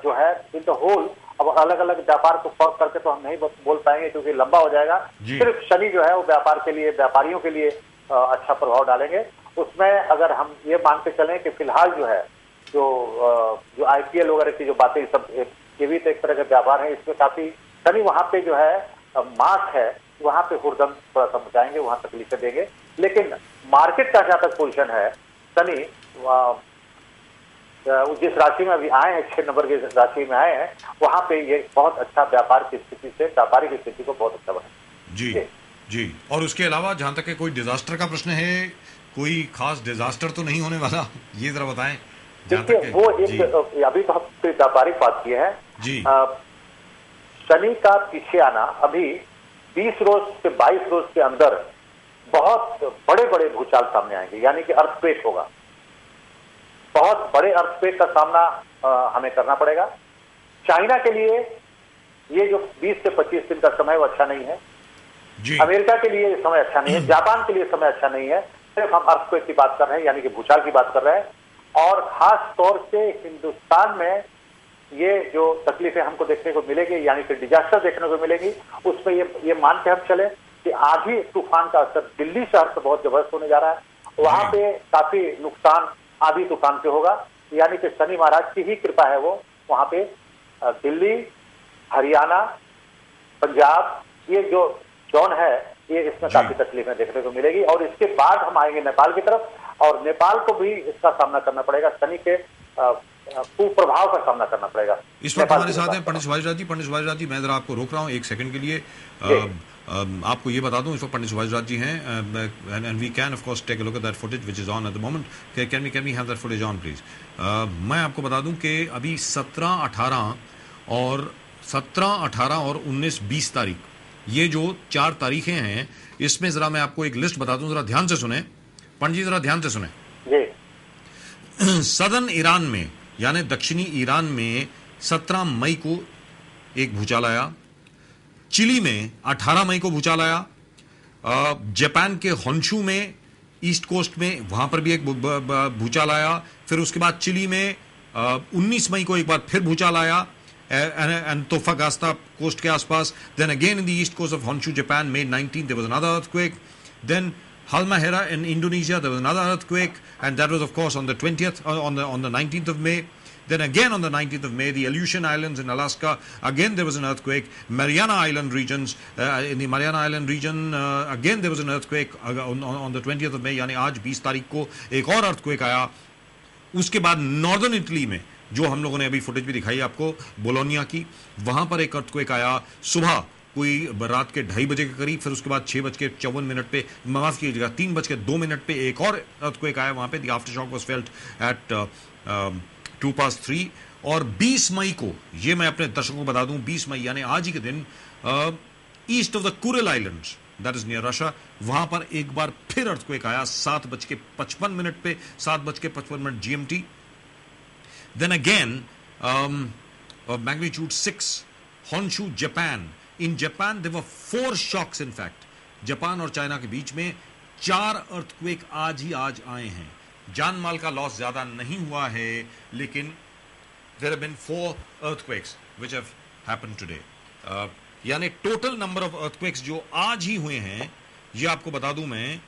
जो है इन द होल, अब अलग अलग व्यापार को फर्क करके तो हम नहीं बोल पाएंगे क्योंकि लंबा हो जाएगा। सिर्फ शनि जो है वो व्यापार के लिए, व्यापारियों के लिए अच्छा प्रभाव डालेंगे। उसमें अगर हम ये मान के चलें कि फिलहाल जो है जो IPL वगैरह की जो बातें सब ये भी तो एक तरह का व्यापार है, इसमें काफी शनि वहां पे जो है मास है, वहां पे हुड़दंग थोड़ा सा मचाएंगे, वहां तकलीफें देंगे। लेकिन मार्केट का जहां तक पोजिशन है, शनि जिस राशि में अभी आए हैं 6 नंबर की राशि में आए हैं, वहां पे ये बहुत अच्छा व्यापार की स्थिति से व्यापारिक स्थिति को बहुत अच्छा बना जी। और उसके अलावा जहां तक कोई डिजास्टर का प्रश्न है, कोई खास डिजास्टर तो नहीं होने वाला, ये जरा बताएं। देखिए वो एक अभी तो हम व्यापारिक बात की है जी। शनि का पीछे आना अभी 20 रोज से 22 रोज के अंदर बहुत बड़े बड़े भूचाल सामने आएंगे। यानी कि अर्थक्वेक होगा, बहुत बड़े अर्थक्वेक का सामना हमें करना पड़ेगा। चाइना के लिए ये जो 20 से 25 दिन का समय वो अच्छा नहीं है जी। अमेरिका के लिए समय अच्छा नहीं है, जापान के लिए समय अच्छा नहीं है। सिर्फ हम अर्थक्वेक की बात कर रहे हैं, यानी कि भूचाल की बात कर रहे हैं। और खास तौर से हिंदुस्तान में ये जो तकलीफें हमको देखने को मिलेगी, यानी कि डिजास्टर देखने को मिलेगी, उसमें ये मान के हम चले कि आधी तूफान का असर दिल्ली शहर पर बहुत जबरदस्त होने जा रहा है। वहां पे काफी नुकसान आधी तूफान से होगा। यानी कि शनि महाराज की ही कृपा है, वो वहां पे दिल्ली, हरियाणा, पंजाब, ये जो जोन है ये इसमें काफी तकलीफें देखने को मिलेगी। और इसके बाद हम आएंगे नेपाल की तरफ, और नेपाल को भी इसका सामना करना पड़ेगा, शनि के कुप्रभाव का सामना करना पड़ेगा। इस वक्त हमारे साथ हैं पंडित सुभाष राज जी। पंडित सुभाष राज जी, मैं जरा आपको रोक रहा हूँ 1 सेकंड के लिए। आपको ये बता दूं, इस वक्त पंडित सुभाष राज जी हैं, and we can of course take a look at that footage which is on at the moment. Can we have that footage on please. मैं आपको बता दूं कि अभी 17, 18 और 19, 20 तारीख, ये जो 4 तारीखें हैं, इसमें जरा मैं आपको एक लिस्ट बता दूं, जरा ध्यान से सुने पंडित जी, जरा ध्यान से सुने। सदर्न ईरान में यानी दक्षिणी ईरान में 17 मई को एक भूचाल आया। चिली में 18 मई को भूचाल आया। जापान के होन्शू में, ईस्ट कोस्ट में, वहां पर भी एक भूचाल आया। फिर उसके बाद चिली में 19 मई को एक बार फिर भूचाल आया एंटोफागास्ता कोस्ट के आसपास। Then again in the east coast of Honshu, Japan, May 19 there was another earthquake. Then Halmahera in Indonesia, there was another earthquake, and that was of course on the 20th, on the 19th of May. Then again on the 19th of May, the Aleutian Islands in Alaska, again there was an earthquake. Mariana Island regions, in the Mariana Island region, again there was an earthquake on the 20th of May, यानी आज 20 तारीख को एक और earthquake आया। उसके बाद नॉर्दर्न इटली में, जो हम लोगों ने अभी फुटेज भी दिखाई आपको बोलोनिया की, वहां पर एक earthquake आया सुबह कोई रात के 2:30 बजे के करीब। फिर उसके बाद 6:54 पे, माफ कीजिएगा 3:02 पे एक और अर्थक्वेक आया वहां पे। The after shock was felt at 2:03। और 20 मई को, ये मैं अपने दर्शकों को बता दूं, 20 मई यानी आज ही के दिन, east of the Kuril islands, that is near Russia, वहां पर एक बार फिर अर्थक्वेक आया 7:55 पे, 7:55 GMT। Then again magnitude 6, Honshu, Japan. In Japan, there were 4 shocks in fact. Japan और चाइना के बीच में 4 अर्थक्वेक आज आए हैं। जान माल का लॉस ज्यादा नहीं हुआ है, लेकिन there have been 4 earthquakes which have happened today. यानी टोटल नंबर ऑफ अर्थक्वेक्स जो आज ही हुए हैं, ये आपको बता दूं मैं,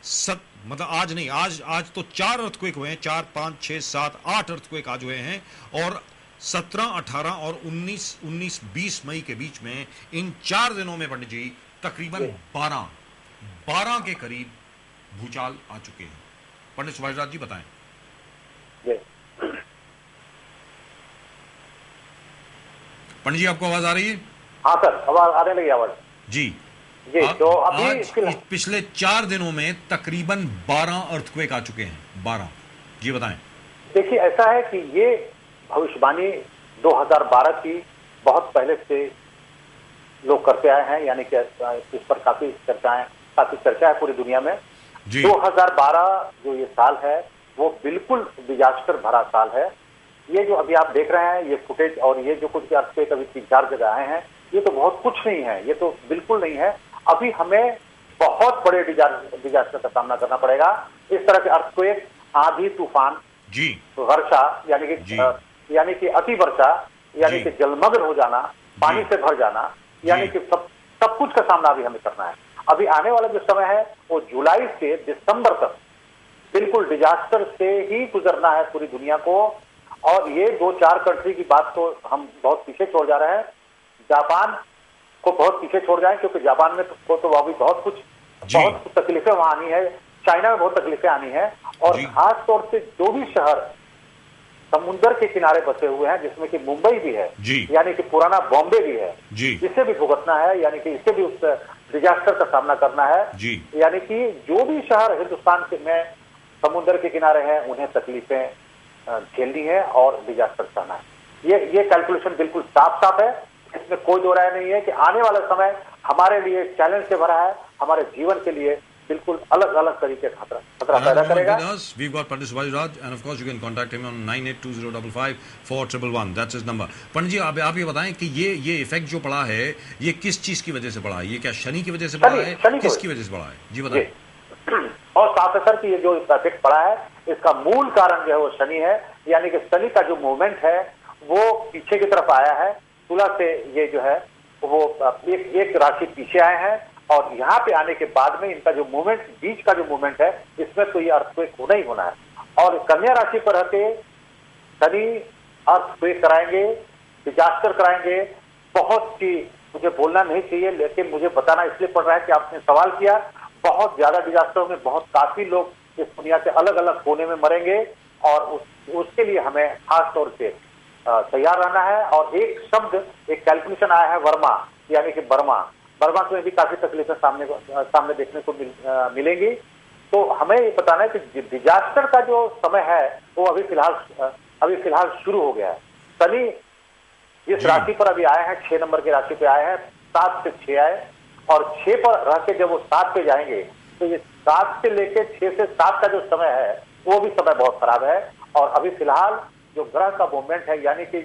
मतलब आज नहीं, आज तो 4 अर्थक्वेक हुए हैं, 4, 5, 6, 7, 8 अर्थक्वेक आज हुए हैं, और 17, 18 और 19, 20 मई के बीच में इन 4 दिनों में पंडित जी तकरीबन 12 के करीब भूचाल आ चुके हैं। पंडित सुभाष राज जी बताएं। पंडित जी आपको आवाज आ रही है? हाँ सर, आवाज आने लगी आवाज जी। तो अभी पिछले 4 दिनों में तकरीबन 12 अर्थक्वेक आ चुके हैं। 12 जी बताएं। देखिए ऐसा है कि ये भविष्यवाणी 2012 की बहुत पहले से लोग करते आए हैं, यानी कि इस पर काफी चर्चा है पूरी दुनिया में। 2012 जो ये साल है वो बिल्कुल डिजास्टर भरा साल है। ये जो अभी आप देख रहे हैं ये फुटेज और ये जो कुछ अर्थक्वेक अभी 3-4 जगह आए हैं, ये तो बहुत कुछ नहीं है, ये तो बिल्कुल नहीं है। अभी हमें बहुत बड़े डिजास्टर का सामना करना पड़ेगा। इस तरह के अर्थक्वेक, आंधी तूफान, वर्षा यानी कि अति वर्षा, यानी कि जलमग्न हो जाना, पानी से भर जाना, यानी कि सब कुछ का सामना अभी हमें करना है। अभी आने वाला जो समय है वो जुलाई से दिसंबर तक बिल्कुल डिजास्टर से ही गुजरना है पूरी दुनिया को। और ये 2-4 कंट्री की बात तो हम बहुत पीछे छोड़ जा रहे हैं। जापान को बहुत पीछे छोड़ जाए, क्योंकि जापान में तो अभी बहुत तकलीफें वहां आनी है, चाइना में बहुत तकलीफें आनी है। और खास तौर से जो भी शहर समुद्र के किनारे बसे हुए हैं, जिसमें कि मुंबई भी है, यानी कि पुराना बॉम्बे भी है, इसे भी भुगतना है, यानी कि इसे भी उस डिजास्टर का सामना करना है। यानी कि जो भी शहर हिंदुस्तान में समुद्र के किनारे हैं उन्हें तकलीफें झेलनी है और डिजास्टर सहना है। ये कैलकुलेशन बिल्कुल साफ है, इसमें कोई दो राय नहीं है कि आने वाला समय हमारे लिए चैलेंज से भरा है, हमारे जीवन के लिए बिल्कुल अलग तरीके का खतरा पैदा करेगा। We've got Pandit Subhash Raj, and of course you can contact him on 9820554111. That's his number. पंडित जी आप ये बताएं कि ये इफेक्ट जो पड़ा है ये किस चीज की वजह से पड़ा है? ये क्या शनि की वजह से पड़ा है? किसकी वजह से पड़ा है? जी बताएं। और साथ है सर कि ये जो इफेक्ट पड़ा है इसका मूल कारण जो है वो शनि है, यानी कि शनि का जो मूवमेंट है वो पीछे की तरफ आया है। तुला से ये जो है वो एक राशि पीछे आए हैं, और यहाँ पे आने के बाद में इनका जो मूवमेंट, बीच का जो मूवमेंट है, इसमें तो ये अर्थक्वेक होना ही होना है। और कन्या राशि पर रहते शनि अर्थक्वेक कराएंगे, डिजास्टर कराएंगे। बहुत सी मुझे बोलना नहीं चाहिए, लेकिन मुझे बताना इसलिए पड़ रहा है कि आपने सवाल किया। बहुत ज्यादा डिजास्टर में काफी लोग इस दुनिया के अलग अलग कोने में मरेंगे, और उसके लिए हमें खास तौर से तैयार रहना है। और एक कैलकुलेशन आया है वर्मा, यानी कि बर्मा में भी काफी तकलीफें सामने देखने को मिलेंगी। तो हमें ये बताना है कि डिजास्टर का जो समय है वो अभी फिलहाल शुरू हो गया है। शनि जिस राशि पर अभी आए हैं, 6 नंबर की राशि पे आए हैं, 7 से 6 आए, और 6 पर रह के जब वो 7 पे जाएंगे तो ये 7 से लेके 6 से 7 का जो समय है वो भी समय बहुत खराब है। और अभी फिलहाल जो ग्रह का मूवमेंट है, यानी कि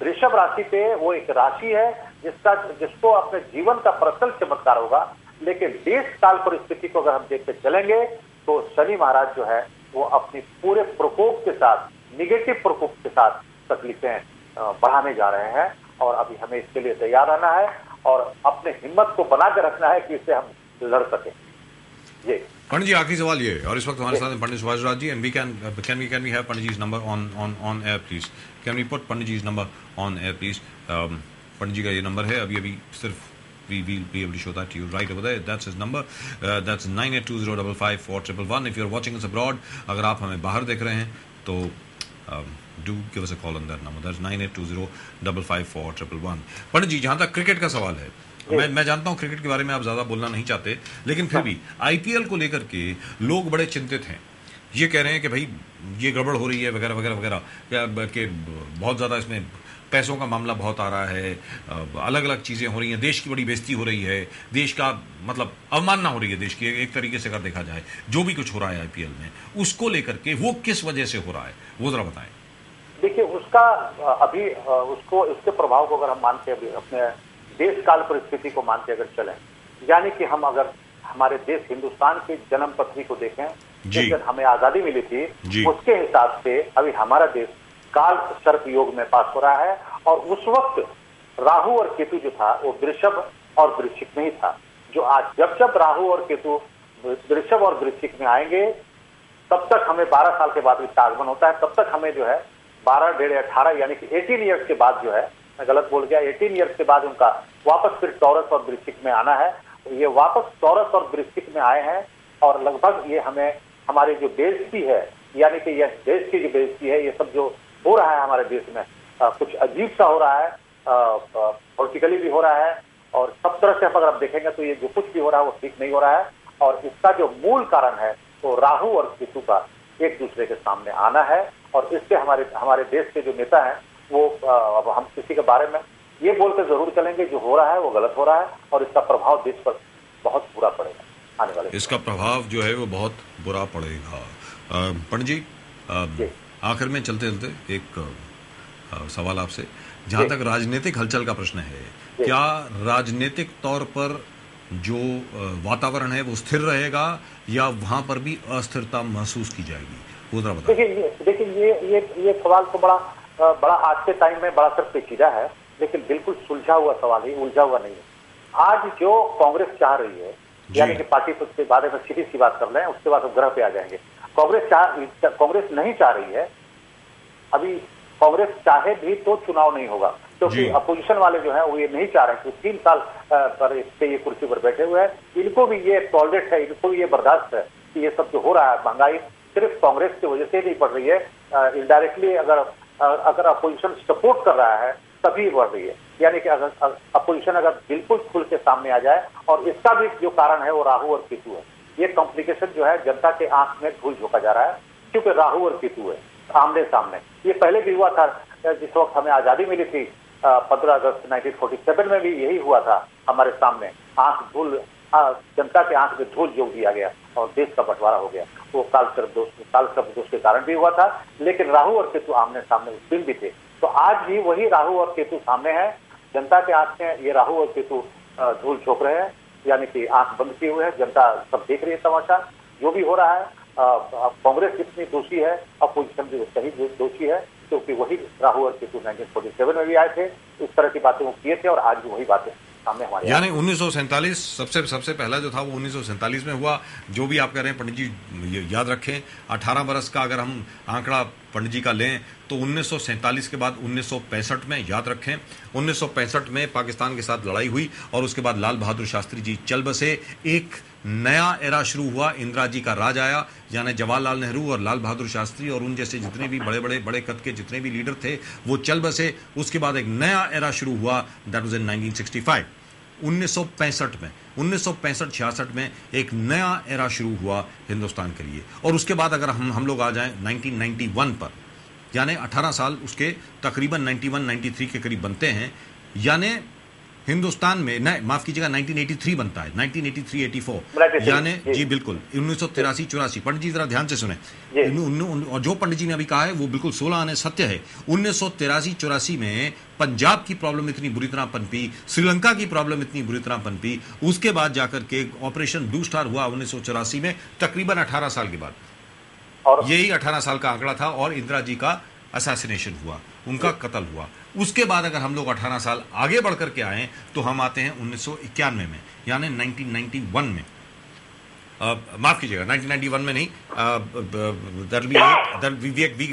वृषभ राशि पे, वो एक राशि है जिसको अपने जीवन का पर्सनल चमत्कार होगा, लेकिन देश काल परिस्थिति को अगर हम देखते चलेंगे तो शनि महाराज जो है वो अपनी पूरे प्रकोप के साथ, निगेटिव प्रकोप के साथ तकलीफें बढ़ाने जा रहे हैं। और अभी हमें इसके लिए तैयार रहना है और अपने हिम्मत को बना के रखना है कि इससे हम लड़ सकें। ये पंडित जी आखिरी सवाल ये, और इस वक्त हमारे साथ Pandit Subhash Raj ji, and we can we have Pandit ji number on air please? Can we put Pandit ji number on air please? Pandit ji का ये नंबर है, अभी सिर्फ we will be able to show that to you right over there. That's his number. That's 9820554111. If you're watching us abroad, अगर आप हमें बाहर देख रहे हैं तो do give us a call on that number. That's 9820554111. पंडित जी, जहाँ तक क्रिकेट का सवाल है, मैं जानता हूँ क्रिकेट के बारे में आप ज्यादा बोलना नहीं चाहते, लेकिन फिर भी आईपीएल को लेकर के लोग बड़े चिंतित हैं। ये कह रहे हैं कि भाई ये गड़बड़ हो रही है वगैरह वगैरह वगैरह, कि बहुत ज्यादा इसमें पैसों का मामला बहुत आ रहा है, अलग अलग चीजें हो रही हैं, देश की बड़ी बेइज्जती हो रही है, देश का मतलब अवमानना हो रही है देश की, एक तरीके से अगर देखा जाए जो भी कुछ हो रहा है आईपीएल में, उसको लेकर के वो किस वजह से हो रहा है वो जरा बताएं। देखिए उसका अभी इसके प्रभाव को अगर हम मानते हैं, अपने देश काल परिस्थिति को मानते अगर चलें, यानी कि हम अगर हमारे देश हिंदुस्तान की जन्म पत्री को देखें, जब हमें आजादी मिली थी, उसके हिसाब से अभी हमारा देश काल सर्प योग में पास हो रहा है। और उस वक्त राहु और केतु जो था वो वृषभ और वृश्चिक में ही था। जो आज जब राहु और केतु वृषभ और वृश्चिक में आएंगे, तब तक हमें 12 साल के बाद इसका आगमन होता है। तब तक हमें जो है 12, 1.5, 18 यानी कि 18 ईयर्स के बाद जो है, मैं गलत बोल गया, 18 ईयर्स के बाद उनका वापस फिर टॉरस और वृश्चिक में आना है। तो ये वापस टॉरस और वृश्चिक में आए हैं और लगभग ये हमें हमारे जो बेइज्जती है, यानी कि यह देश की जो बेइज्जती है, ये सब जो हो रहा है हमारे देश में, कुछ अजीब सा हो रहा है, पॉलिटिकली भी हो रहा है और सब तरह से अगर आप देखेंगे तो ये जो कुछ भी हो रहा है वो ठीक नहीं हो रहा है। और इसका जो मूल कारण है तो राहु और केतु का एक दूसरे के सामने आना है और इससे हमारे देश के जो नेता हैं वो अब हम किसी के बारे में ये बोलकर जरूर चलेंगे जो हो रहा है वो गलत हो रहा है और इसका प्रभाव देश पर बहुत बुरा पड़ेगा आने वाले। इसका प्रभाव जो है वो बहुत बुरा पड़ेगा। पंडित जी, आखिर में चलते चलते एक सवाल आपसे, जहां तक राजनीतिक हलचल का प्रश्न है, क्या राजनीतिक तौर पर जो वातावरण है वो स्थिर रहेगा या वहां पर भी अस्थिरता महसूस की जाएगी, वो जरा बताइए। देखिए ये सवाल तो बड़ा आज के टाइम में बड़ा सिर्फ पेचीदा है, लेकिन बिल्कुल सुलझा हुआ सवाल है, उलझा हुआ नहीं है। आज जो कांग्रेस चाह रही है, यानी कि पार्टी के बारे में सीधी सी बात कर लें, उसके बाद हम ग्रह पे आ जाएंगे। कांग्रेस नहीं चाह रही है, अभी कांग्रेस चाहे भी तो चुनाव नहीं होगा, क्योंकि अपोजिशन वाले जो है वो ये नहीं चाह रहे कि 3 साल पर ये कुर्सी पर बैठे हुए हैं, इनको भी ये टॉलरेट है, इनको भी ये बर्दाश्त है कि ये सब जो हो रहा है, महंगाई सिर्फ कांग्रेस की वजह से नहीं बढ़ रही है, इनडायरेक्टली अगर अपोजिशन सपोर्ट कर रहा है तभी बढ़ रही है। यानी कि अगर अपोजिशन अगर बिल्कुल खुल के सामने आ जाए, और इसका भी जो कारण है वो राहु और केतु है। ये कॉम्प्लिकेशन जो है जनता के आंख में धूल झोंका जा रहा है, क्योंकि राहु और केतु है आमने सामने। ये पहले भी हुआ था, जिस वक्त हमें आजादी मिली थी 15 अगस्त 1947 में भी यही हुआ था, हमारे सामने जनता के आंख में धूल झोंक दिया गया और देश का बंटवारा हो गया। वो कालसर्प दोष के कारण भी हुआ था, लेकिन राहु और केतु आमने सामने उस दिन भी थे। तो आज भी वही राहु और केतु सामने है, जनता के आंख में ये राहु और केतु धूल झोंक रहे हैं, यानी कि आंख बंद किए हुए है, जनता सब देख रही है तमाशा जो भी हो रहा है। कांग्रेस जितनी दोषी है, अपोजिशन भी सही दोषी है, क्योंकि वही राहु और केतु 1947 में भी आए थे, इस तरह की बातें वो किए थे और आज भी वही बातें सामने हमारे। यानी 1947 सबसे पहला जो था वो 1947 में हुआ। जो भी आप कह रहे हैं पंडित जी याद रखें, 18 बरस का अगर हम आंकड़ा पंडित जी का लें तो 1947 के बाद 1965 में, याद रखें 1965 में पाकिस्तान के साथ लड़ाई हुई और उसके बाद लाल बहादुर शास्त्री जी चल बसे, एक नया एरा शुरू हुआ, इंदिरा जी का राज आया, यानी जवाहरलाल नेहरू और लाल बहादुर शास्त्री और उन जैसे जितने भी बड़े कद के जितने भी लीडर थे वो चल बसे। उसके बाद एक नया एरा शुरू हुआ, दैट वाज इन 1965। 1965 में 1965-66 में एक नया एरा शुरू हुआ हिंदुस्तान के लिए। और उसके बाद अगर हम लोग आ जाएं 1991 पर, यानी 18 साल उसके तकरीबन 91-93 के करीब बनते हैं, यानी हिंदुस्तान में माफ कीजिएगा 1983 बनता है, 1983-84, यानी जी बिल्कुल 1983-84। पंडित जी जरा ध्यान से सुने, और जो पंडित जी ने अभी कहा है वो बिल्कुल 16 आने सत्य है। 1983-84 में पंजाब की प्रॉब्लम इतनी बुरी तरह पनपी, श्रीलंका की प्रॉब्लम इतनी बुरी तरह पनपी, उसके बाद जाकर के ऑपरेशन ब्लू स्टार हुआ 1984 में, तकरीबन 18 साल के बाद, और यही 18 साल का आंकड़ा था, और इंदिरा जी का असैसिनेशन हुआ, उनका कत्ल हुआ। उसके बाद अगर हम लोग 18 साल आगे बढ़ करके आए तो हम आते हैं 1991 में, यानी 1991 में, माफ कीजिएगा 1991 में नहीं,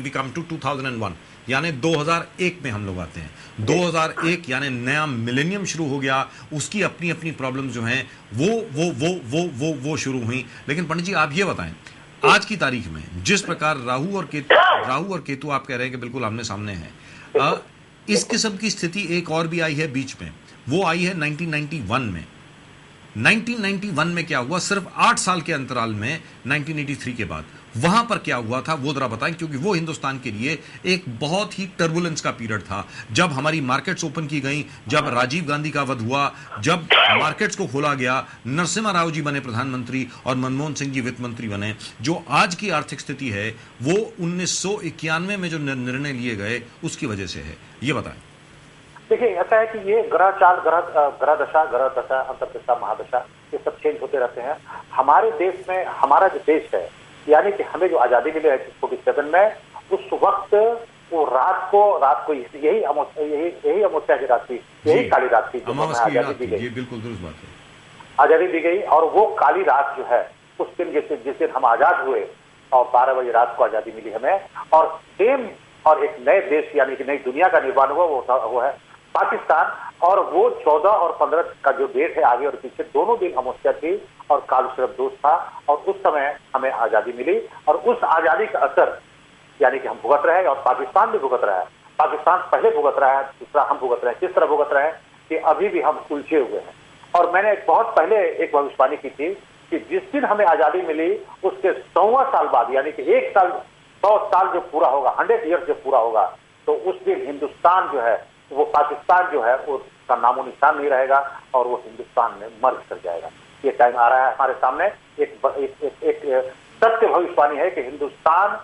वी कम टू 2001, यानी 2001 में हम लोग आते हैं। 2001 यानी नया मिलेनियम शुरू हो गया, उसकी अपनी अपनी प्रॉब्लम जो हैं वो शुरू हुई। लेकिन पंडित जी आप ये बताएं, आज की तारीख में जिस प्रकार राहु और केतु आप कह रहे हैं कि बिल्कुल आमने सामने हैं, इस किस्म की स्थिति एक और भी आई है बीच में, वो आई है 1991 में। 1991 में क्या हुआ, सिर्फ 8 साल के अंतराल में 1983 के बाद, वहां पर क्या हुआ था वो जरा बताएं, क्योंकि वो हिंदुस्तान के लिए एक बहुत ही टर्बुलेंस का पीरियड था। जब हमारी मार्केट्स ओपन की गई, जब राजीव गांधी का वध हुआ, जब मार्केट्स को खोला गया, नरसिम्हा राव जी बने प्रधानमंत्री और मनमोहन सिंह जी वित्त मंत्री बने, जो आज की आर्थिक स्थिति है वो 1991 में जो निर्णय लिए गए उसकी वजह से है। ये बताएं। देखिए ऐसा है कि ये ग्रह दशा, अंतर्दशा, महादशा, ये सब चेंज होते रहते हैं। हमारे देश में, हमारा जो देश है, यानी कि हमें जो आजादी मिली है 47 में, उस वक्त वो रात को यही अमावस्या की रात थी, यही काली रात थी जो आजादी दी गई। ये बिल्कुल दुरुस्त बात है। आजादी दी गई, और वो काली रात जो है उस दिन जिस दिन हम आजाद हुए और 12 बजे रात को आजादी मिली हमें, और सेम और एक नए देश यानी कि नई दुनिया का निर्माण हुआ, वो है पाकिस्तान। और वो 14 और 15 का जो डेट है आगे और पीछे दोनों दिन अमावस्या थी और काल शरद दोष था, और उस समय हमें आजादी मिली। और उस आजादी का असर यानी कि हम भुगत रहे हैं और पाकिस्तान भी भुगत रहा है। पाकिस्तान पहले भुगत रहा है, दूसरा हम भुगत रहे हैं। किस तरह भुगत रहे हैं कि अभी भी हम उलझे हुए हैं। और मैंने बहुत पहले एक भविष्यवाणी की थी कि जिस दिन हमें आजादी मिली उसके 100वां साल बाद यानी कि 100 साल जो पूरा होगा, 100 ईयर्स जो पूरा होगा, तो उस दिन हिंदुस्तान जो है वो पाकिस्तान जो है उसका नामो निशान नहीं रहेगा और वो हिंदुस्तान में मर्ज कर जाएगा। ये टाइम आ रहा है हमारे सामने। एक सत्य भविष्यवाणी है कि हिंदुस्तान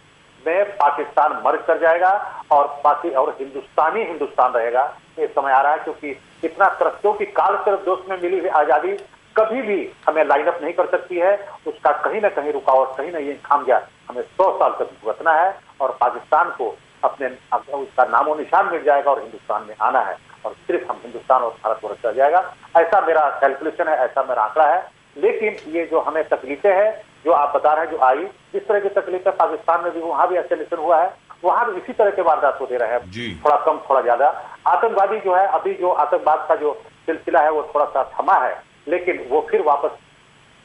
में पाकिस्तान मर्ज कर जाएगा और हिंदुस्तानी हिंदुस्तान रहेगा। ये समय आ रहा है क्योंकि इतना क्योंकि काल शरद दोष में मिली हुई आजादी कभी भी हमें लाइन अप नहीं कर सकती है। उसका कहीं ना कहीं रुकावट, कहीं ना ये खामियां हमें 100 साल तक भुगतना है और पाकिस्तान को उसका नामो निशान मिल जाएगा और हिंदुस्तान में आना है और सिर्फ हम हिंदुस्तान और भारत चल जाएगा। ऐसा मेरा कैलकुलेशन है, ऐसा मेरा आंकड़ा है। लेकिन ये जो हमें तकलीफें हैं जो आप बता रहे हैं, जो आई इस तरह की तकलीफें पाकिस्तान में भी, वहां भी एस्केलेशन हुआ है, वहां भी इसी तरह के वारदात होते रहे हैं, थोड़ा कम थोड़ा ज्यादा। आतंकवादी जो है, अभी जो आतंकवाद का जो सिलसिला है वो थोड़ा सा थमा है, लेकिन वो फिर वापस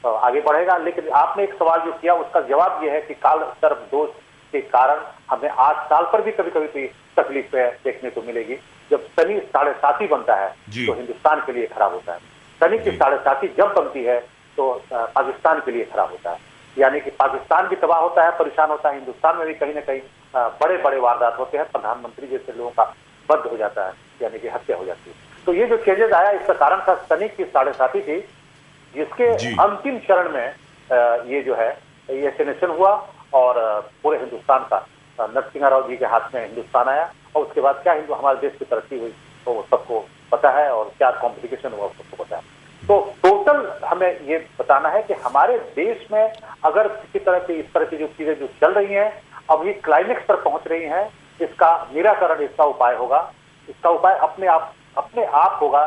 आगे बढ़ेगा। लेकिन आपने एक सवाल जो किया उसका जवाब ये है कि काल शरद दोष के कारण हमें 8 साल पर भी कभी कभी तकलीफें देखने को मिलेगी। जब शनि 7.5 बनता है तो हिंदुस्तान के लिए खराब होता है। शनि की 7.5 जब बनती है तो पाकिस्तान के लिए खराब होता है, यानी कि पाकिस्तान भी तबाह होता है, परेशान होता है। हिंदुस्तान में भी कहीं ना कहीं बड़े बड़े वारदात होते हैं, प्रधानमंत्री जैसे लोगों का बंद हो जाता है, यानी कि हत्या हो जाती है। तो ये जो चेंजेस आया इसका कारण था शनि की 7.5 थी, जिसके अंतिम चरण में ये जो है ये सेनेशन हुआ और पूरे हिंदुस्तान का नरसिंह राव जी के हाथ में हिंदुस्तान आया। और उसके बाद क्या हमारे देश की तरक्की हुई तो वो सबको पता है, और क्या कॉम्प्लिकेशन हुआ सबको पता है। तो टोटल हमें ये बताना है कि हमारे देश में अगर किसी तरह की इस तरह की जो चीजें जो चल रही हैं अब ये क्लाइमेक्स पर पहुंच रही हैं, इसका निराकरण, इसका उपाय होगा। इसका उपाय अपने आप होगा।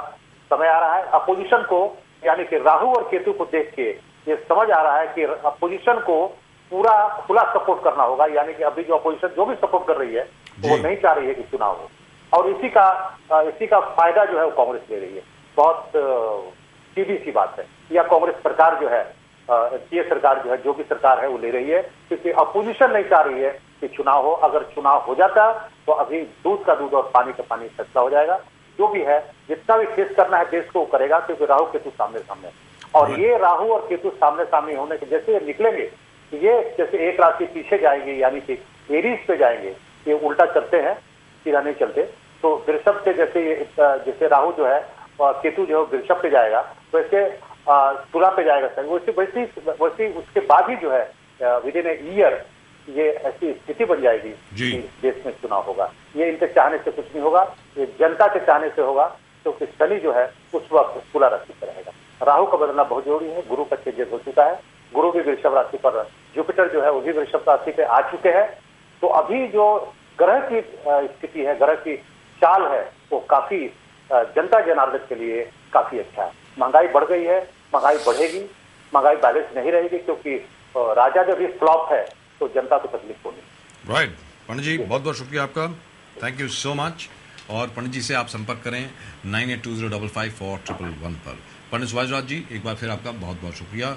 समय आ रहा है अपोजिशन को, यानी कि राहु और केतु को देख के ये समझ आ रहा है कि अपोजिशन को पूरा खुला सपोर्ट करना होगा। यानी कि अभी जो अपोजिशन जो भी सपोर्ट कर रही है वो नहीं चाह रही है कि चुनाव हो, और इसी का फायदा जो है वो कांग्रेस ले रही है। बहुत सीधी सी बात है। या कांग्रेस सरकार जो है, ये सरकार जो है, जो भी सरकार है वो ले रही है, क्योंकि अपोजिशन नहीं चाह रही है कि चुनाव हो। अगर चुनाव हो जाता तो अभी दूध का दूध और पानी का पानी फैसला हो जाएगा। जो भी है, जितना भी फेस करना है देश को वो करेगा, क्योंकि राहु केतु सामने सामने, और ये राहु और केतु सामने सामने होने के जैसे निकलेंगे, ये जैसे एक राशि पीछे जाएंगे, यानी कि एरीज पे जाएंगे, ये उल्टा चलते हैं, सीधा नहीं चलते। तो वृषभ से जैसे राहु जो है केतु जो है वृषभ पे जाएगा, वैसे तुला पे जाएगा। वैसे उसके बाद ही जो है विद इन ए ईयर ये ऐसी स्थिति बन जाएगी कि देश में चुनाव होगा। ये इनके चाहने से कुछ नहीं होगा, ये जनता के चाहने से होगा, क्योंकि शनि जो है उस वक्त तुला राशि पर रहेगा। राहु का बदलना बहुत जरूरी है। गुरु का चेंजेस हो चुका है, गुरु भी वृषभ राशि पर, जुपिटर जो है वो भी वृषभ राशि पे आ चुके हैं। तो अभी जो ग्रह की स्थिति है, ग्रह की चाल है, वो काफी जनता जनार्दन के लिए काफी अच्छा है। महंगाई बढ़ गई है, महंगाई बढ़ेगी, महंगाई बैलेंस नहीं रहेगी, क्योंकि राजा जब भी फ्लॉप है तो जनता को तकलीफ होगी। राइट पंडित जी, बहुत बहुत शुक्रिया आपका, थैंक यू सो मच। और पंडित जी से आप संपर्क करें 9820554111 पर। पंडित सुभाष राज जी, एक बार फिर आपका बहुत बहुत शुक्रिया।